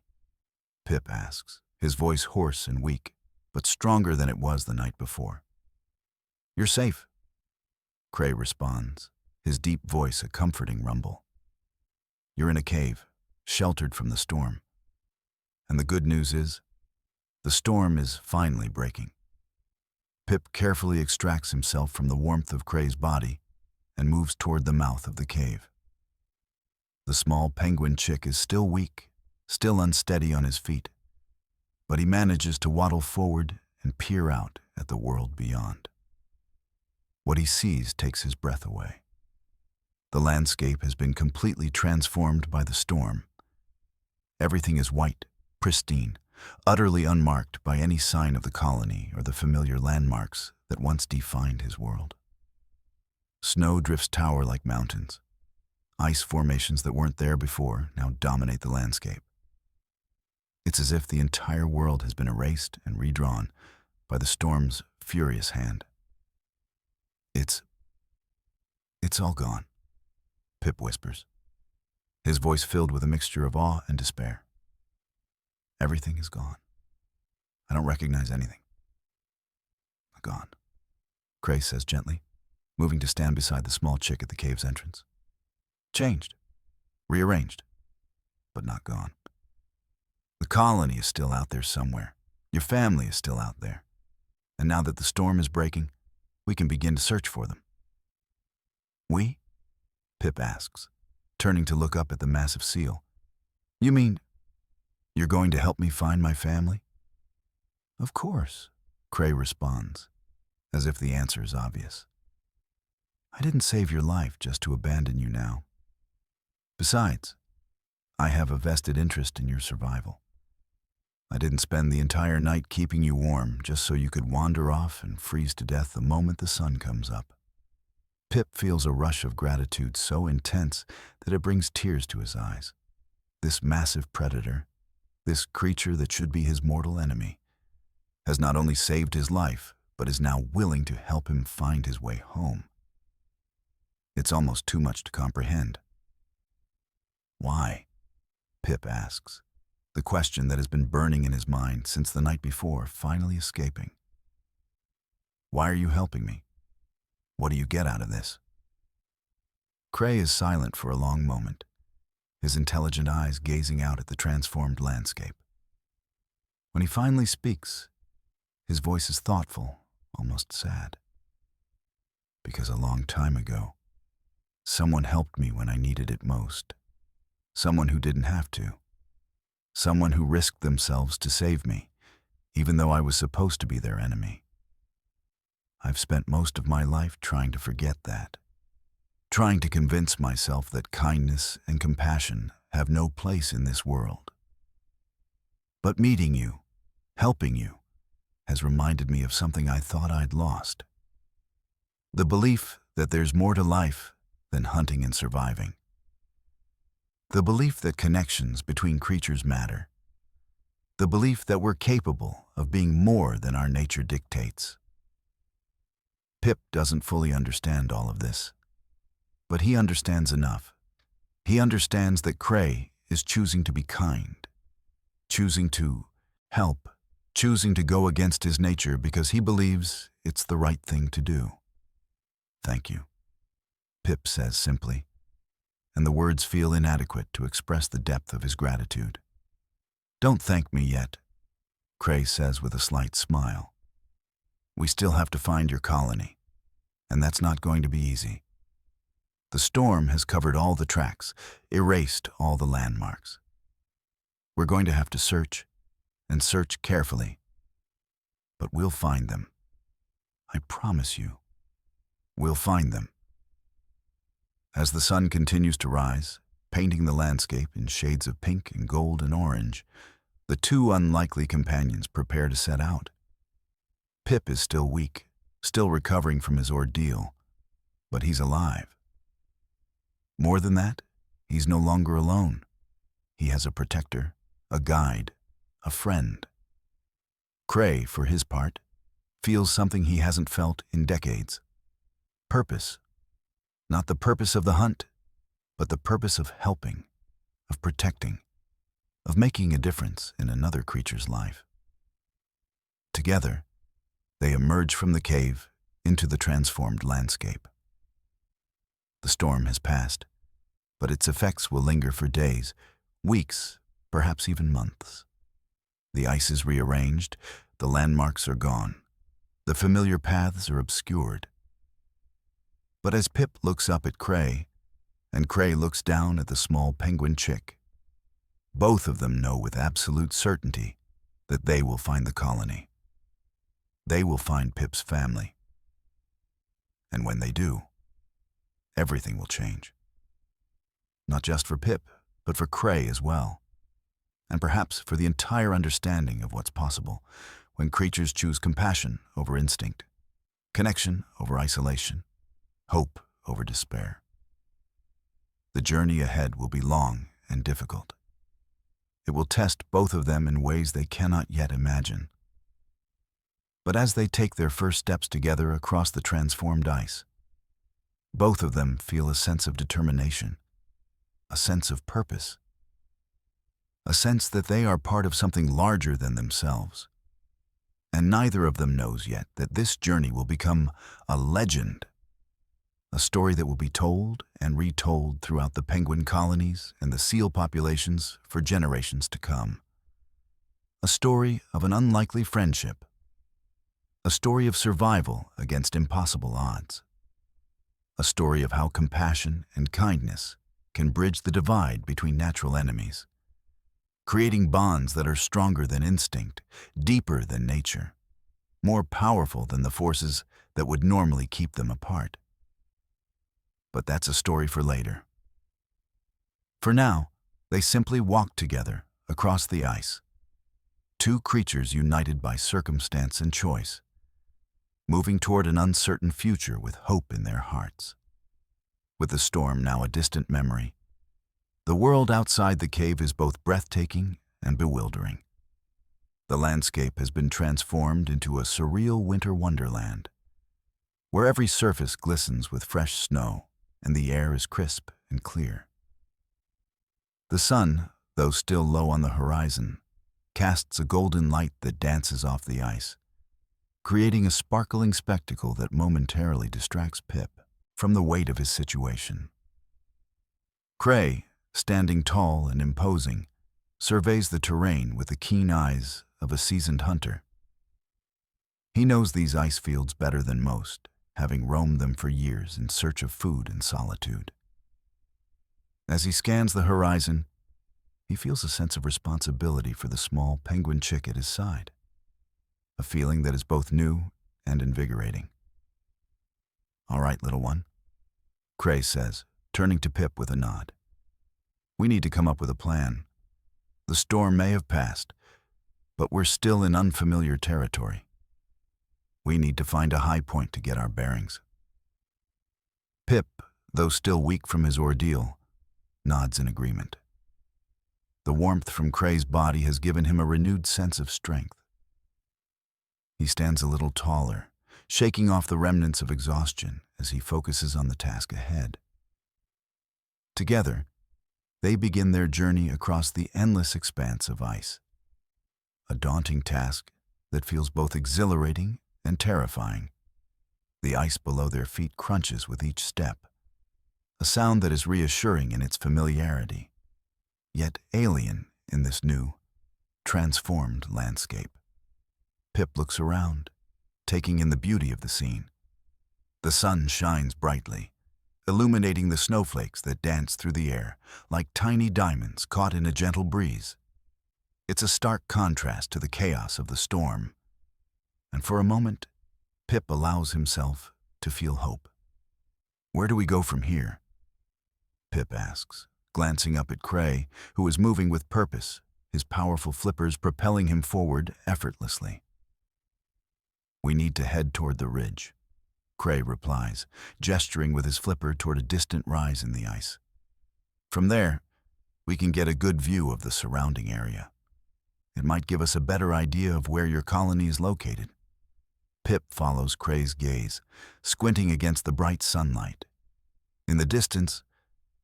Pip asks, his voice hoarse and weak, but stronger than it was the night before. You're safe, Cray responds, his deep voice a comforting rumble. You're in a cave, sheltered from the storm. And the good news is, the storm is finally breaking. Pip carefully extracts himself from the warmth of Cray's body and moves toward the mouth of the cave. The small penguin chick is still weak, still unsteady on his feet, but he manages to waddle forward and peer out at the world beyond. What he sees takes his breath away. The landscape has been completely transformed by the storm. Everything is white, pristine, utterly unmarked by any sign of the colony or the familiar landmarks that once defined his world. Snow drifts tower like mountains. Ice formations that weren't there before now dominate the landscape. It's as if the entire world has been erased and redrawn by the storm's furious hand. It's all gone. Pip whispers, his voice filled with a mixture of awe and despair. Everything is gone. I don't recognize anything. Gone, Cray says gently, moving to stand beside the small chick at the cave's entrance. Changed, rearranged, but not gone. The colony is still out there somewhere. Your family is still out there. And now that the storm is breaking, we can begin to search for them. We? Pip asks, turning to look up at the massive seal. You mean you're going to help me find my family? Of course, Cray responds, as if the answer is obvious. I didn't save your life just to abandon you now. Besides, I have a vested interest in your survival. I didn't spend the entire night keeping you warm just so you could wander off and freeze to death the moment the sun comes up. Pip feels a rush of gratitude so intense that it brings tears to his eyes. This massive predator, this creature that should be his mortal enemy, has not only saved his life, but is now willing to help him find his way home. It's almost too much to comprehend. Why? Pip asks, the question that has been burning in his mind since the night before finally escaping. Why are you helping me? What do you get out of this? Cray is silent for a long moment, his intelligent eyes gazing out at the transformed landscape. When he finally speaks, his voice is thoughtful, almost sad. Because a long time ago, someone helped me when I needed it most. Someone who didn't have to. Someone who risked themselves to save me, even though I was supposed to be their enemy. I've spent most of my life trying to forget that, trying to convince myself that kindness and compassion have no place in this world. But meeting you, helping you, has reminded me of something I thought I'd lost. The belief that there's more to life than hunting and surviving. The belief that connections between creatures matter. The belief that we're capable of being more than our nature dictates. Pip doesn't fully understand all of this, but he understands enough. He understands that Cray is choosing to be kind, choosing to help, choosing to go against his nature because he believes it's the right thing to do. Thank you, Pip says simply, and the words feel inadequate to express the depth of his gratitude. Don't thank me yet, Cray says with a slight smile. We still have to find your colony, and that's not going to be easy. The storm has covered all the tracks, erased all the landmarks. We're going to have to search, and search carefully. But we'll find them. I promise you, we'll find them. As the sun continues to rise, painting the landscape in shades of pink and gold and orange, the two unlikely companions prepare to set out. Pip is still weak, still recovering from his ordeal, but he's alive. More than that, he's no longer alone. He has a protector, a guide, a friend. Cray, for his part, feels something he hasn't felt in decades. Purpose. Not the purpose of the hunt, but the purpose of helping, of protecting, of making a difference in another creature's life. Together, they emerge from the cave into the transformed landscape. The storm has passed, but its effects will linger for days, weeks, perhaps even months. The ice is rearranged, the landmarks are gone, the familiar paths are obscured. But as Pip looks up at Cray, and Cray looks down at the small penguin chick, both of them know with absolute certainty that they will find the colony. They will find Pip's family. And when they do, everything will change. Not just for Pip, but for Cray as well. And perhaps for the entire understanding of what's possible when creatures choose compassion over instinct, connection over isolation, hope over despair. The journey ahead will be long and difficult. It will test both of them in ways they cannot yet imagine. But as they take their first steps together across the transformed ice, Both of them feel a sense of determination, a sense of purpose, a sense that they are part of something larger than themselves. And neither of them knows yet that this journey will become a legend, a story that will be told and retold throughout the penguin colonies and the seal populations for generations to come. A story of an unlikely friendship, a story of survival against impossible odds, a story of how compassion and kindness can bridge the divide between natural enemies, creating bonds that are stronger than instinct, deeper than nature, more powerful than the forces that would normally keep them apart. But that's a story for later. For now, they simply walk together across the ice, two creatures united by circumstance and choice, moving toward an uncertain future with hope in their hearts. With the storm now a distant memory, the world outside the cave is both breathtaking and bewildering. The landscape has been transformed into a surreal winter wonderland, where every surface glistens with fresh snow and the air is crisp and clear. The sun, though still low on the horizon, casts a golden light that dances off the ice, creating a sparkling spectacle that momentarily distracts Pip from the weight of his situation. Cray, standing tall and imposing, surveys the terrain with the keen eyes of a seasoned hunter. He knows these ice fields better than most, having roamed them for years in search of food and solitude. As he scans the horizon, he feels a sense of responsibility for the small penguin chick at his side, a feeling that is both new and invigorating. "All right, little one," Cray says, turning to Pip with a nod. "We need to come up with a plan. The storm may have passed, but we're still in unfamiliar territory. We need to find a high point to get our bearings." Pip, though still weak from his ordeal, nods in agreement. The warmth from Cray's body has given him a renewed sense of strength. He stands a little taller, shaking off the remnants of exhaustion as he focuses on the task ahead. Together, they begin their journey across the endless expanse of ice, a daunting task that feels both exhilarating and terrifying. The ice below their feet crunches with each step, a sound that is reassuring in its familiarity, yet alien in this new, transformed landscape. Pip looks around, taking in the beauty of the scene. The sun shines brightly, illuminating the snowflakes that dance through the air like tiny diamonds caught in a gentle breeze. It's a stark contrast to the chaos of the storm, and for a moment, Pip allows himself to feel hope. "Where do we go from here?" Pip asks, glancing up at Cray, who is moving with purpose, his powerful flippers propelling him forward effortlessly. "We need to head toward the ridge," Cray replies, gesturing with his flipper toward a distant rise in the ice. "From there, we can get a good view of the surrounding area. It might give us a better idea of where your colony is located." Pip follows Cray's gaze, squinting against the bright sunlight. In the distance,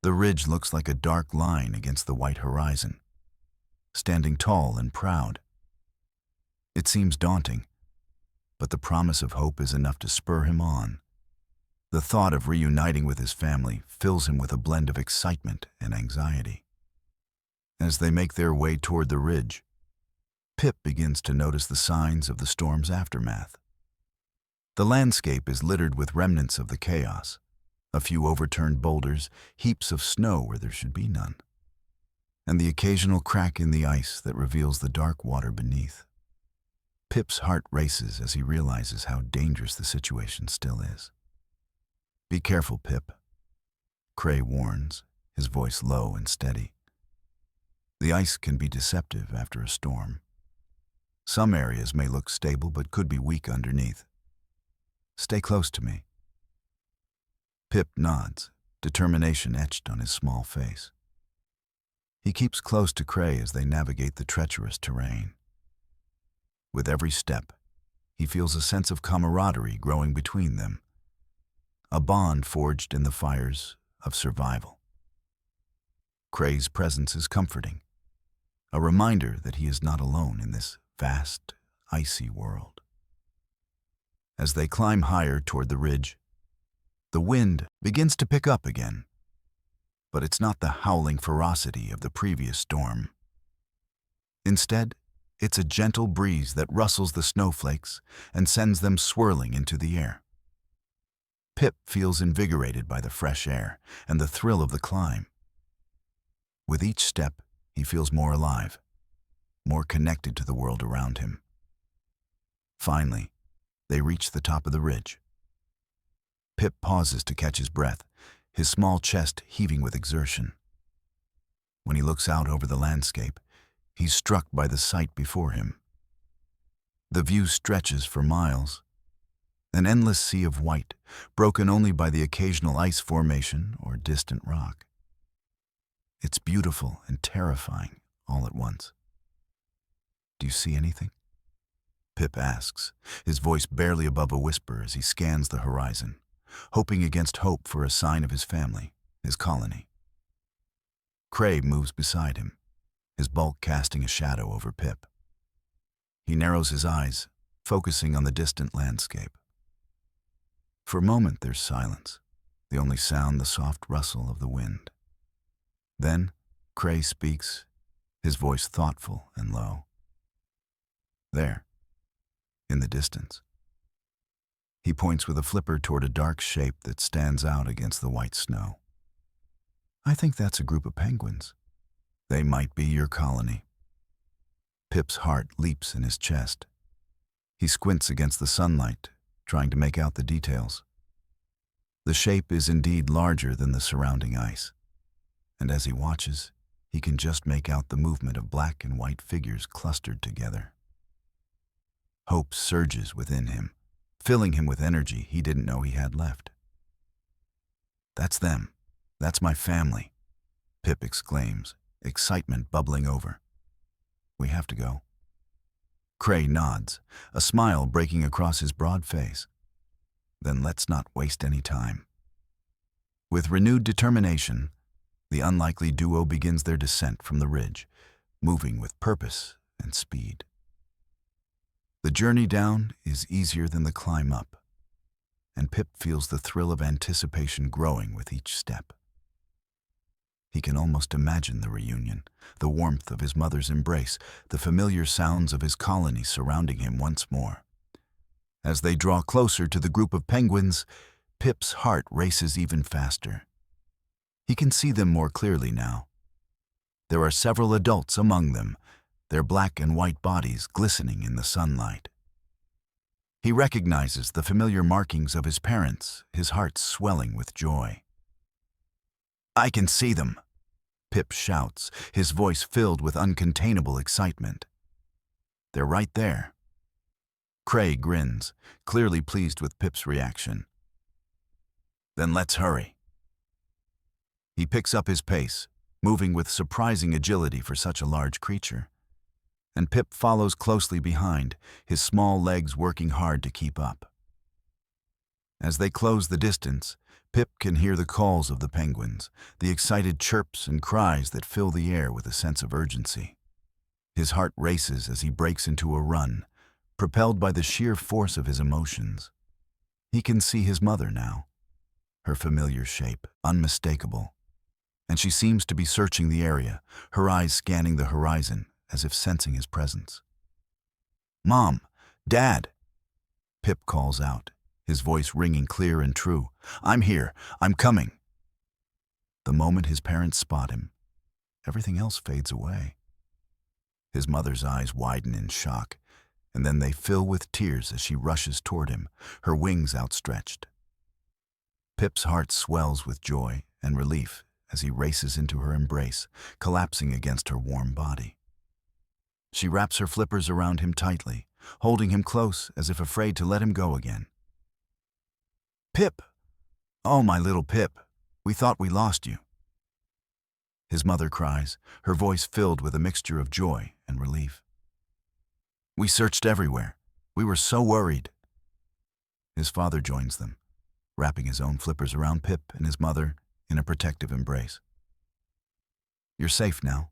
the ridge looks like a dark line against the white horizon, standing tall and proud. It seems daunting, but the promise of hope is enough to spur him on. The thought of reuniting with his family fills him with a blend of excitement and anxiety. As they make their way toward the ridge, Pip begins to notice the signs of the storm's aftermath. The landscape is littered with remnants of the chaos, a few overturned boulders, heaps of snow where there should be none, and the occasional crack in the ice that reveals the dark water beneath. Pip's heart races as he realizes how dangerous the situation still is. "Be careful, Pip," Cray warns, his voice low and steady. "The ice can be deceptive after a storm. Some areas may look stable but could be weak underneath. Stay close to me." Pip nods, determination etched on his small face. He keeps close to Cray as they navigate the treacherous terrain. With every step, he feels a sense of camaraderie growing between them, a bond forged in the fires of survival. Cray's presence is comforting, a reminder that he is not alone in this vast, icy world. As they climb higher toward the ridge, the wind begins to pick up again, but it's not the howling ferocity of the previous storm. Instead, it's a gentle breeze that rustles the snowflakes and sends them swirling into the air. Pip feels invigorated by the fresh air and the thrill of the climb. With each step, he feels more alive, more connected to the world around him. Finally, they reach the top of the ridge. Pip pauses to catch his breath, his small chest heaving with exertion. When he looks out over the landscape, he's struck by the sight before him. The view stretches for miles, an endless sea of white, broken only by the occasional ice formation or distant rock. It's beautiful and terrifying all at once. "Do you see anything?" Pip asks, his voice barely above a whisper as he scans the horizon, hoping against hope for a sign of his family, his colony. Cray moves beside him, his bulk casting a shadow over Pip. He narrows his eyes, focusing on the distant landscape. For a moment there's silence, the only sound the soft rustle of the wind. Then Cray speaks, his voice thoughtful and low. "There, in the distance." He points with a flipper toward a dark shape that stands out against the white snow. "I think that's a group of penguins. They might be your colony." Pip's heart leaps in his chest. He squints against the sunlight, trying to make out the details. The shape is indeed larger than the surrounding ice, and as he watches, he can just make out the movement of black and white figures clustered together. Hope surges within him, filling him with energy he didn't know he had left. "That's them. That's my family," Pip exclaims, excitement bubbling over. "We have to go." Cray nods, a smile breaking across his broad face. "Then let's not waste any time." With renewed determination, the unlikely duo begins their descent from the ridge, moving with purpose and speed. The journey down is easier than the climb up, and Pip feels the thrill of anticipation growing with each step. He can almost imagine the reunion, the warmth of his mother's embrace, the familiar sounds of his colony surrounding him once more. As they draw closer to the group of penguins, Pip's heart races even faster. He can see them more clearly now. There are several adults among them, their black and white bodies glistening in the sunlight. He recognizes the familiar markings of his parents, his heart swelling with joy. "I can see them," Pip shouts, his voice filled with uncontainable excitement. "They're right there." Cray grins, clearly pleased with Pip's reaction. "Then let's hurry." He picks up his pace, moving with surprising agility for such a large creature. And Pip follows closely behind, his small legs working hard to keep up. As they close the distance, Pip can hear the calls of the penguins, the excited chirps and cries that fill the air with a sense of urgency. His heart races as he breaks into a run, propelled by the sheer force of his emotions. He can see his mother now, her familiar shape, unmistakable, and she seems to be searching the area, her eyes scanning the horizon, as if sensing his presence. "Mom! Dad!" Pip calls out, his voice ringing clear and true. "I'm here. I'm coming." The moment his parents spot him, everything else fades away. His mother's eyes widen in shock, and then they fill with tears as she rushes toward him, her wings outstretched. Pip's heart swells with joy and relief as he races into her embrace, collapsing against her warm body. She wraps her flippers around him tightly, holding him close as if afraid to let him go again. "Pip! Oh, my little Pip! We thought we lost you." His mother cries, her voice filled with a mixture of joy and relief. "We searched everywhere. We were so worried." His father joins them, wrapping his own flippers around Pip and his mother in a protective embrace. "You're safe now,"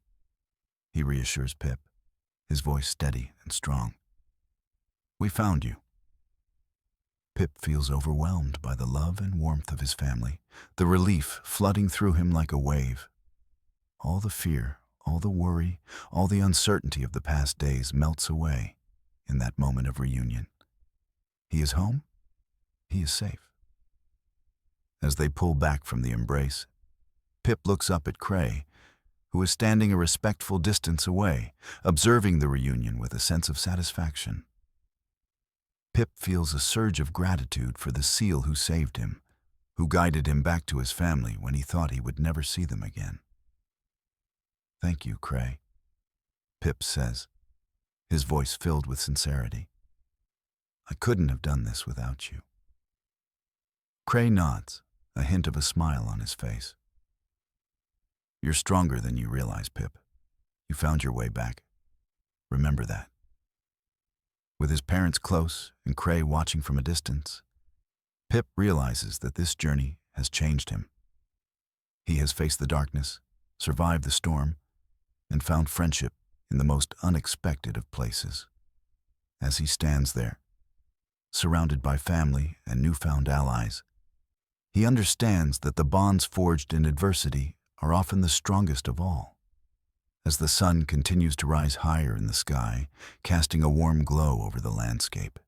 he reassures Pip, his voice steady and strong. "We found you." Pip feels overwhelmed by the love and warmth of his family, the relief flooding through him like a wave. All the fear, all the worry, all the uncertainty of the past days melts away in that moment of reunion. He is home. He is safe. As they pull back from the embrace, Pip looks up at Cray, who is standing a respectful distance away, observing the reunion with a sense of satisfaction. Pip feels a surge of gratitude for the seal who saved him, who guided him back to his family when he thought he would never see them again. "Thank you, Cray," Pip says, his voice filled with sincerity. "I couldn't have done this without you." Cray nods, a hint of a smile on his face. "You're stronger than you realize, Pip. You found your way back. Remember that." With his parents close and Cray watching from a distance, Pip realizes that this journey has changed him. He has faced the darkness, survived the storm, and found friendship in the most unexpected of places. As he stands there, surrounded by family and newfound allies, he understands that the bonds forged in adversity are often the strongest of all. As the sun continues to rise higher in the sky, casting a warm glow over the landscape,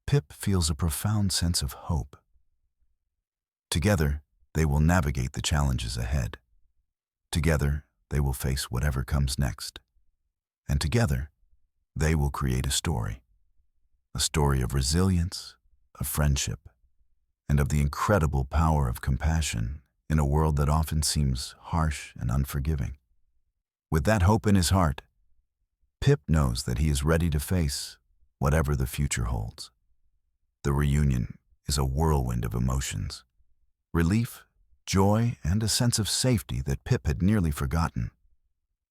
Pip feels a profound sense of hope. Together, they will navigate the challenges ahead. Together, they will face whatever comes next. And together, they will create a story of resilience, of friendship, and of the incredible power of compassion in a world that often seems harsh and unforgiving. With that hope in his heart, Pip knows that he is ready to face whatever the future holds. The reunion is a whirlwind of emotions, relief, joy, and a sense of safety that Pip had nearly forgotten.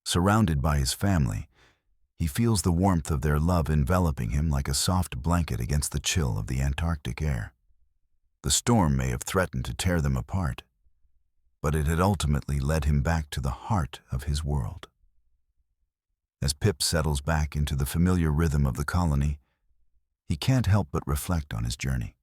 Surrounded by his family, he feels the warmth of their love enveloping him like a soft blanket against the chill of the Antarctic air. The storm may have threatened to tear them apart, but it had ultimately led him back to the heart of his world. As Pip settles back into the familiar rhythm of the colony, he can't help but reflect on his journey.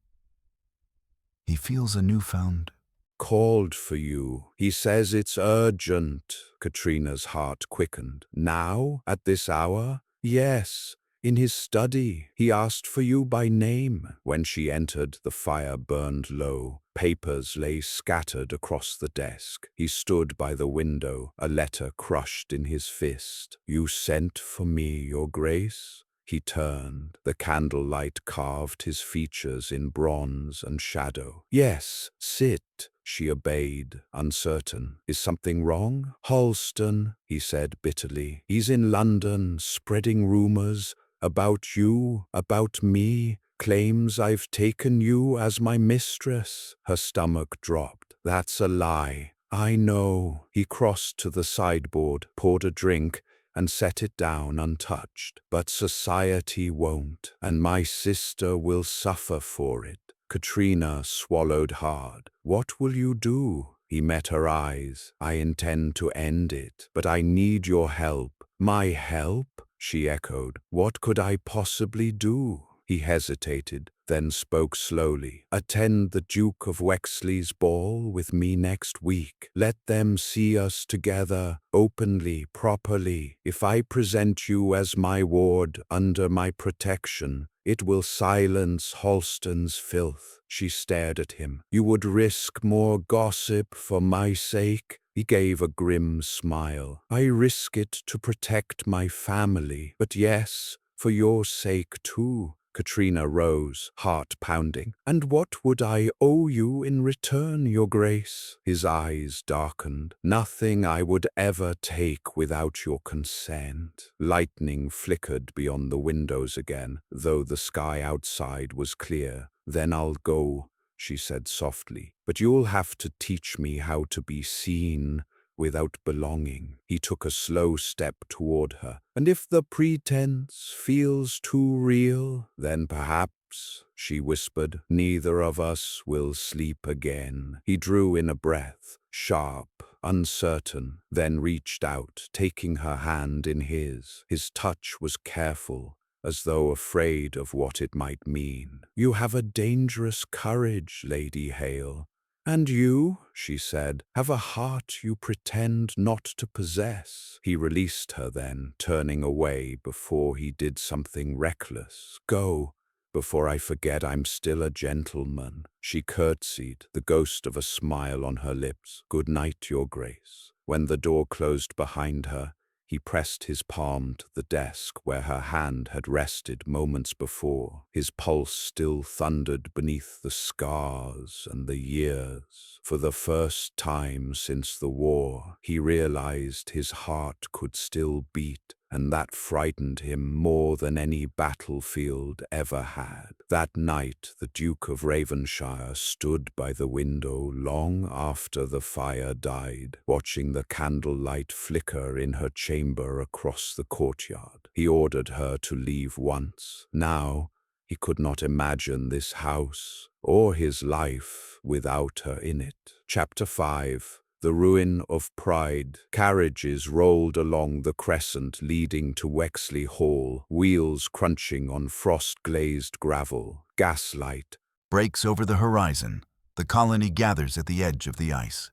He feels a newfound Called for you. He says it's urgent. Katrina's heart quickened. Now, at this hour? Yes. In his study, he asked for you by name. When she entered, the fire burned low. Papers lay scattered across the desk. He stood by the window, a letter crushed in his fist. "You sent for me, Your Grace?" He turned. The candlelight carved his features in bronze and shadow. "Yes, sit." She obeyed, uncertain. "Is something wrong?" "Halston," he said bitterly. "He's in London, spreading rumors about you, about me, claims I've taken you as my mistress." Her stomach dropped. "That's a lie." "I know." He crossed to the sideboard, poured a drink, and set it down untouched. "But society won't, and my sister will suffer for it." Katrina swallowed hard. "What will you do?" He met her eyes. "I intend to end it, but I need your help." "My help?" she echoed. "What could I possibly do?" He hesitated, then spoke slowly. "Attend the Duke of Wexley's ball with me next week. Let them see us together, openly, properly. If I present you as my ward, under my protection, it will silence Halston's filth." She stared at him. "You would risk more gossip for my sake?" He gave a grim smile. "I risk it to protect my family, but yes, for your sake too." Katrina rose, heart pounding. "And what would I owe you in return, Your Grace?" His eyes darkened. "Nothing I would ever take without your consent." Lightning flickered beyond the windows again, though the sky outside was clear. "Then I'll go," she said softly. "But you'll have to teach me how to be seen without belonging." He took a slow step toward her. "And if the pretense feels too real, then perhaps lips. She whispered, "Neither of us will sleep again." He drew in a breath, sharp, uncertain, then reached out, taking her hand in his. His touch was careful, as though afraid of what it might mean. "You have a dangerous courage, Lady Hale. And you," she said, "have a heart you pretend not to possess." He released her then, turning away before he did something reckless. "Go, before I forget I'm still a gentleman." She curtsied, the ghost of a smile on her lips. "Good night, Your Grace." When the door closed behind her, he pressed his palm to the desk where her hand had rested moments before. His pulse still thundered beneath the scars and the years. For the first time since the war, he realized his heart could still beat, and that frightened him more than any battlefield ever had. That night, the Duke of Ravenshire stood by the window long after the fire died, watching the candlelight flicker in her chamber across the courtyard. He ordered her to leave once. Now, he could not imagine this house or his life without her in it. Chapter 5. The Ruin of Pride. Carriages rolled along the crescent leading to Wexley Hall, wheels crunching on frost-glazed gravel. Gaslight breaks over the horizon. The colony gathers at the edge of the ice.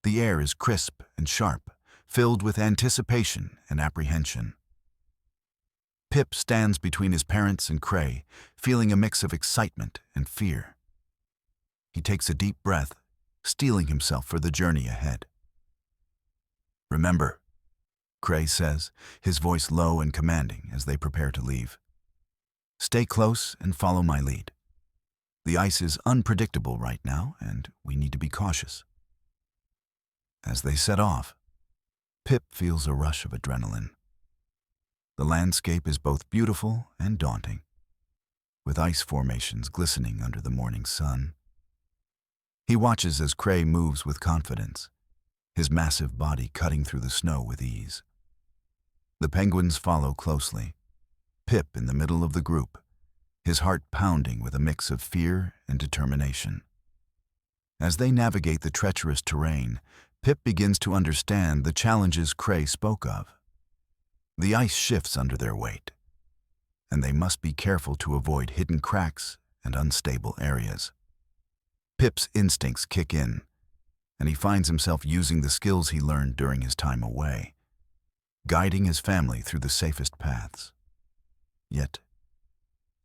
The air is crisp and sharp, filled with anticipation and apprehension. Pip stands between his parents and Cray, feeling a mix of excitement and fear. He takes a deep breath, steeling himself for the journey ahead. "Remember," Cray says, his voice low and commanding as they prepare to leave. "Stay close and follow my lead. The ice is unpredictable right now, and we need to be cautious." As they set off, Pip feels a rush of adrenaline. The landscape is both beautiful and daunting, with ice formations glistening under the morning sun. He watches as Cray moves with confidence, his massive body cutting through the snow with ease. The penguins follow closely, Pip in the middle of the group, his heart pounding with a mix of fear and determination. As they navigate the treacherous terrain, Pip begins to understand the challenges Cray spoke of. The ice shifts under their weight, and they must be careful to avoid hidden cracks and unstable areas. Pip's instincts kick in, and he finds himself using the skills he learned during his time away, guiding his family through the safest paths. Yet,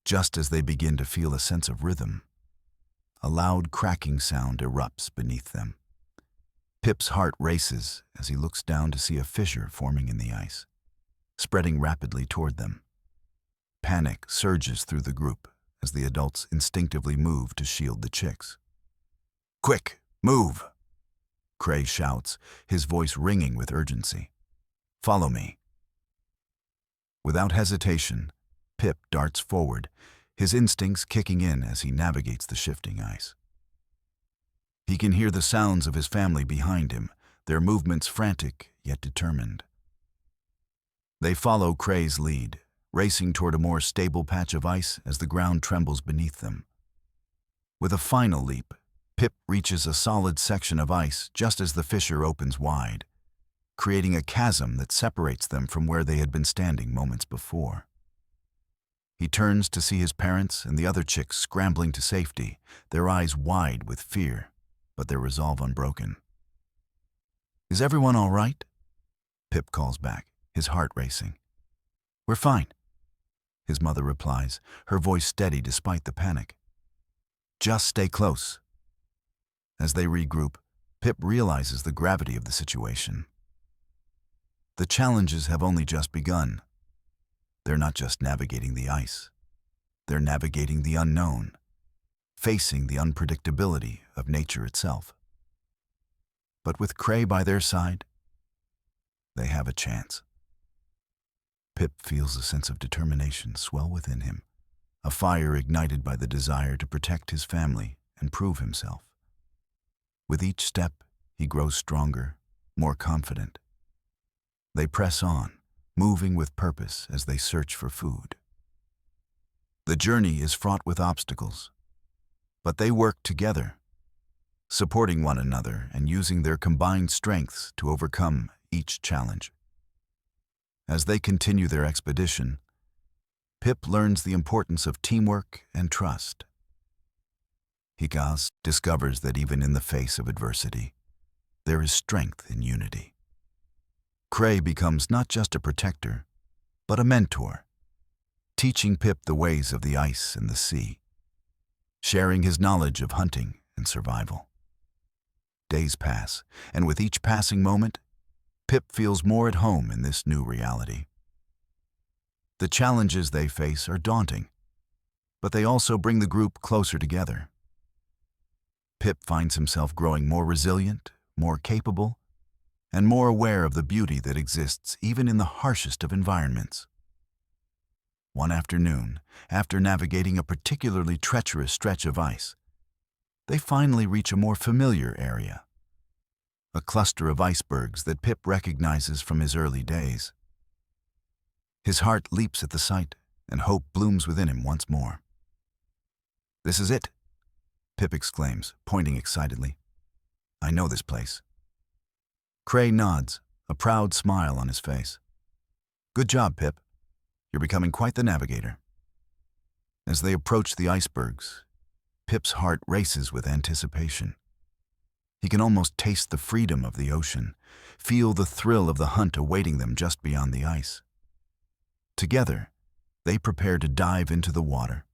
just as they begin to feel a sense of rhythm, a loud cracking sound erupts beneath them. Pip's heart races as he looks down to see a fissure forming in the ice, spreading rapidly toward them. Panic surges through the group as the adults instinctively move to shield the chicks. "Quick, move!" Cray shouts, his voice ringing with urgency. "Follow me." Without hesitation, Pip darts forward, his instincts kicking in as he navigates the shifting ice. He can hear the sounds of his family behind him, their movements frantic yet determined. They follow Cray's lead, racing toward a more stable patch of ice as the ground trembles beneath them. With a final leap, Pip reaches a solid section of ice just as the fissure opens wide, creating a chasm that separates them from where they had been standing moments before. He turns to see his parents and the other chicks scrambling to safety, their eyes wide with fear, but their resolve unbroken. "Is everyone all right?" Pip calls back, his heart racing. "We're fine," his mother replies, her voice steady despite the panic. "Just stay close." As they regroup, Pip realizes the gravity of the situation. The challenges have only just begun. They're not just navigating the ice. They're navigating the unknown, facing the unpredictability of nature itself. But with Cray by their side, they have a chance. Pip feels a sense of determination swell within him, a fire ignited by the desire to protect his family and prove himself. With each step, he grows stronger, more confident. They press on, moving with purpose as they search for food. The journey is fraught with obstacles, but they work together, supporting one another and using their combined strengths to overcome each challenge. As they continue their expedition, Pip learns the importance of teamwork and trust. He discovers that even in the face of adversity, there is strength in unity. Cray becomes not just a protector, but a mentor, teaching Pip the ways of the ice and the sea, sharing his knowledge of hunting and survival. Days pass, and with each passing moment, Pip feels more at home in this new reality. The challenges they face are daunting, but they also bring the group closer together. Pip finds himself growing more resilient, more capable, and more aware of the beauty that exists even in the harshest of environments. One afternoon, after navigating a particularly treacherous stretch of ice, they finally reach a more familiar area, a cluster of icebergs that Pip recognizes from his early days. His heart leaps at the sight, and hope blooms within him once more. "This is it," Pip exclaims, pointing excitedly. "I know this place." Cray nods, a proud smile on his face. "Good job, Pip. You're becoming quite the navigator." As they approach the icebergs, Pip's heart races with anticipation. He can almost taste the freedom of the ocean, feel the thrill of the hunt awaiting them just beyond the ice. Together, they prepare to dive into the water,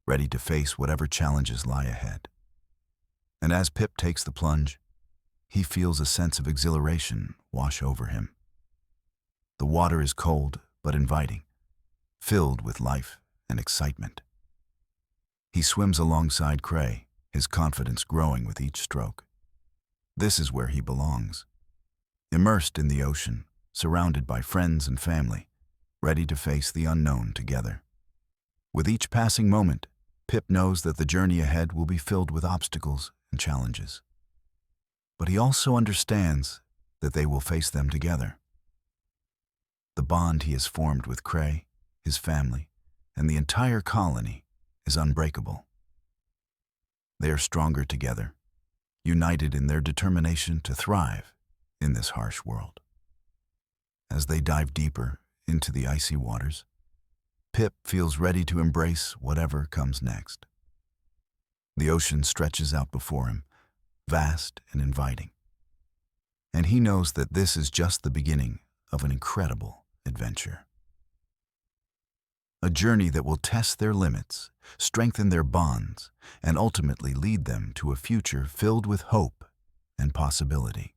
ready to face whatever challenges lie ahead. And as Pip takes the plunge, he feels a sense of exhilaration wash over him. The water is cold but inviting, filled with life and excitement. He swims alongside Cray, his confidence growing with each stroke. This is where he belongs, immersed in the ocean, surrounded by friends and family, ready to face the unknown together. With each passing moment, Pip knows that the journey ahead will be filled with obstacles and challenges. But he also understands that they will face them together. The bond he has formed with Cray, his family, and the entire colony is unbreakable. They are stronger together, united in their determination to thrive in this harsh world. As they dive deeper into the icy waters, Pip feels ready to embrace whatever comes next. The ocean stretches out before him, vast and inviting. And he knows that this is just the beginning of an incredible adventure. A journey that will test their limits, strengthen their bonds, and ultimately lead them to a future filled with hope and possibility.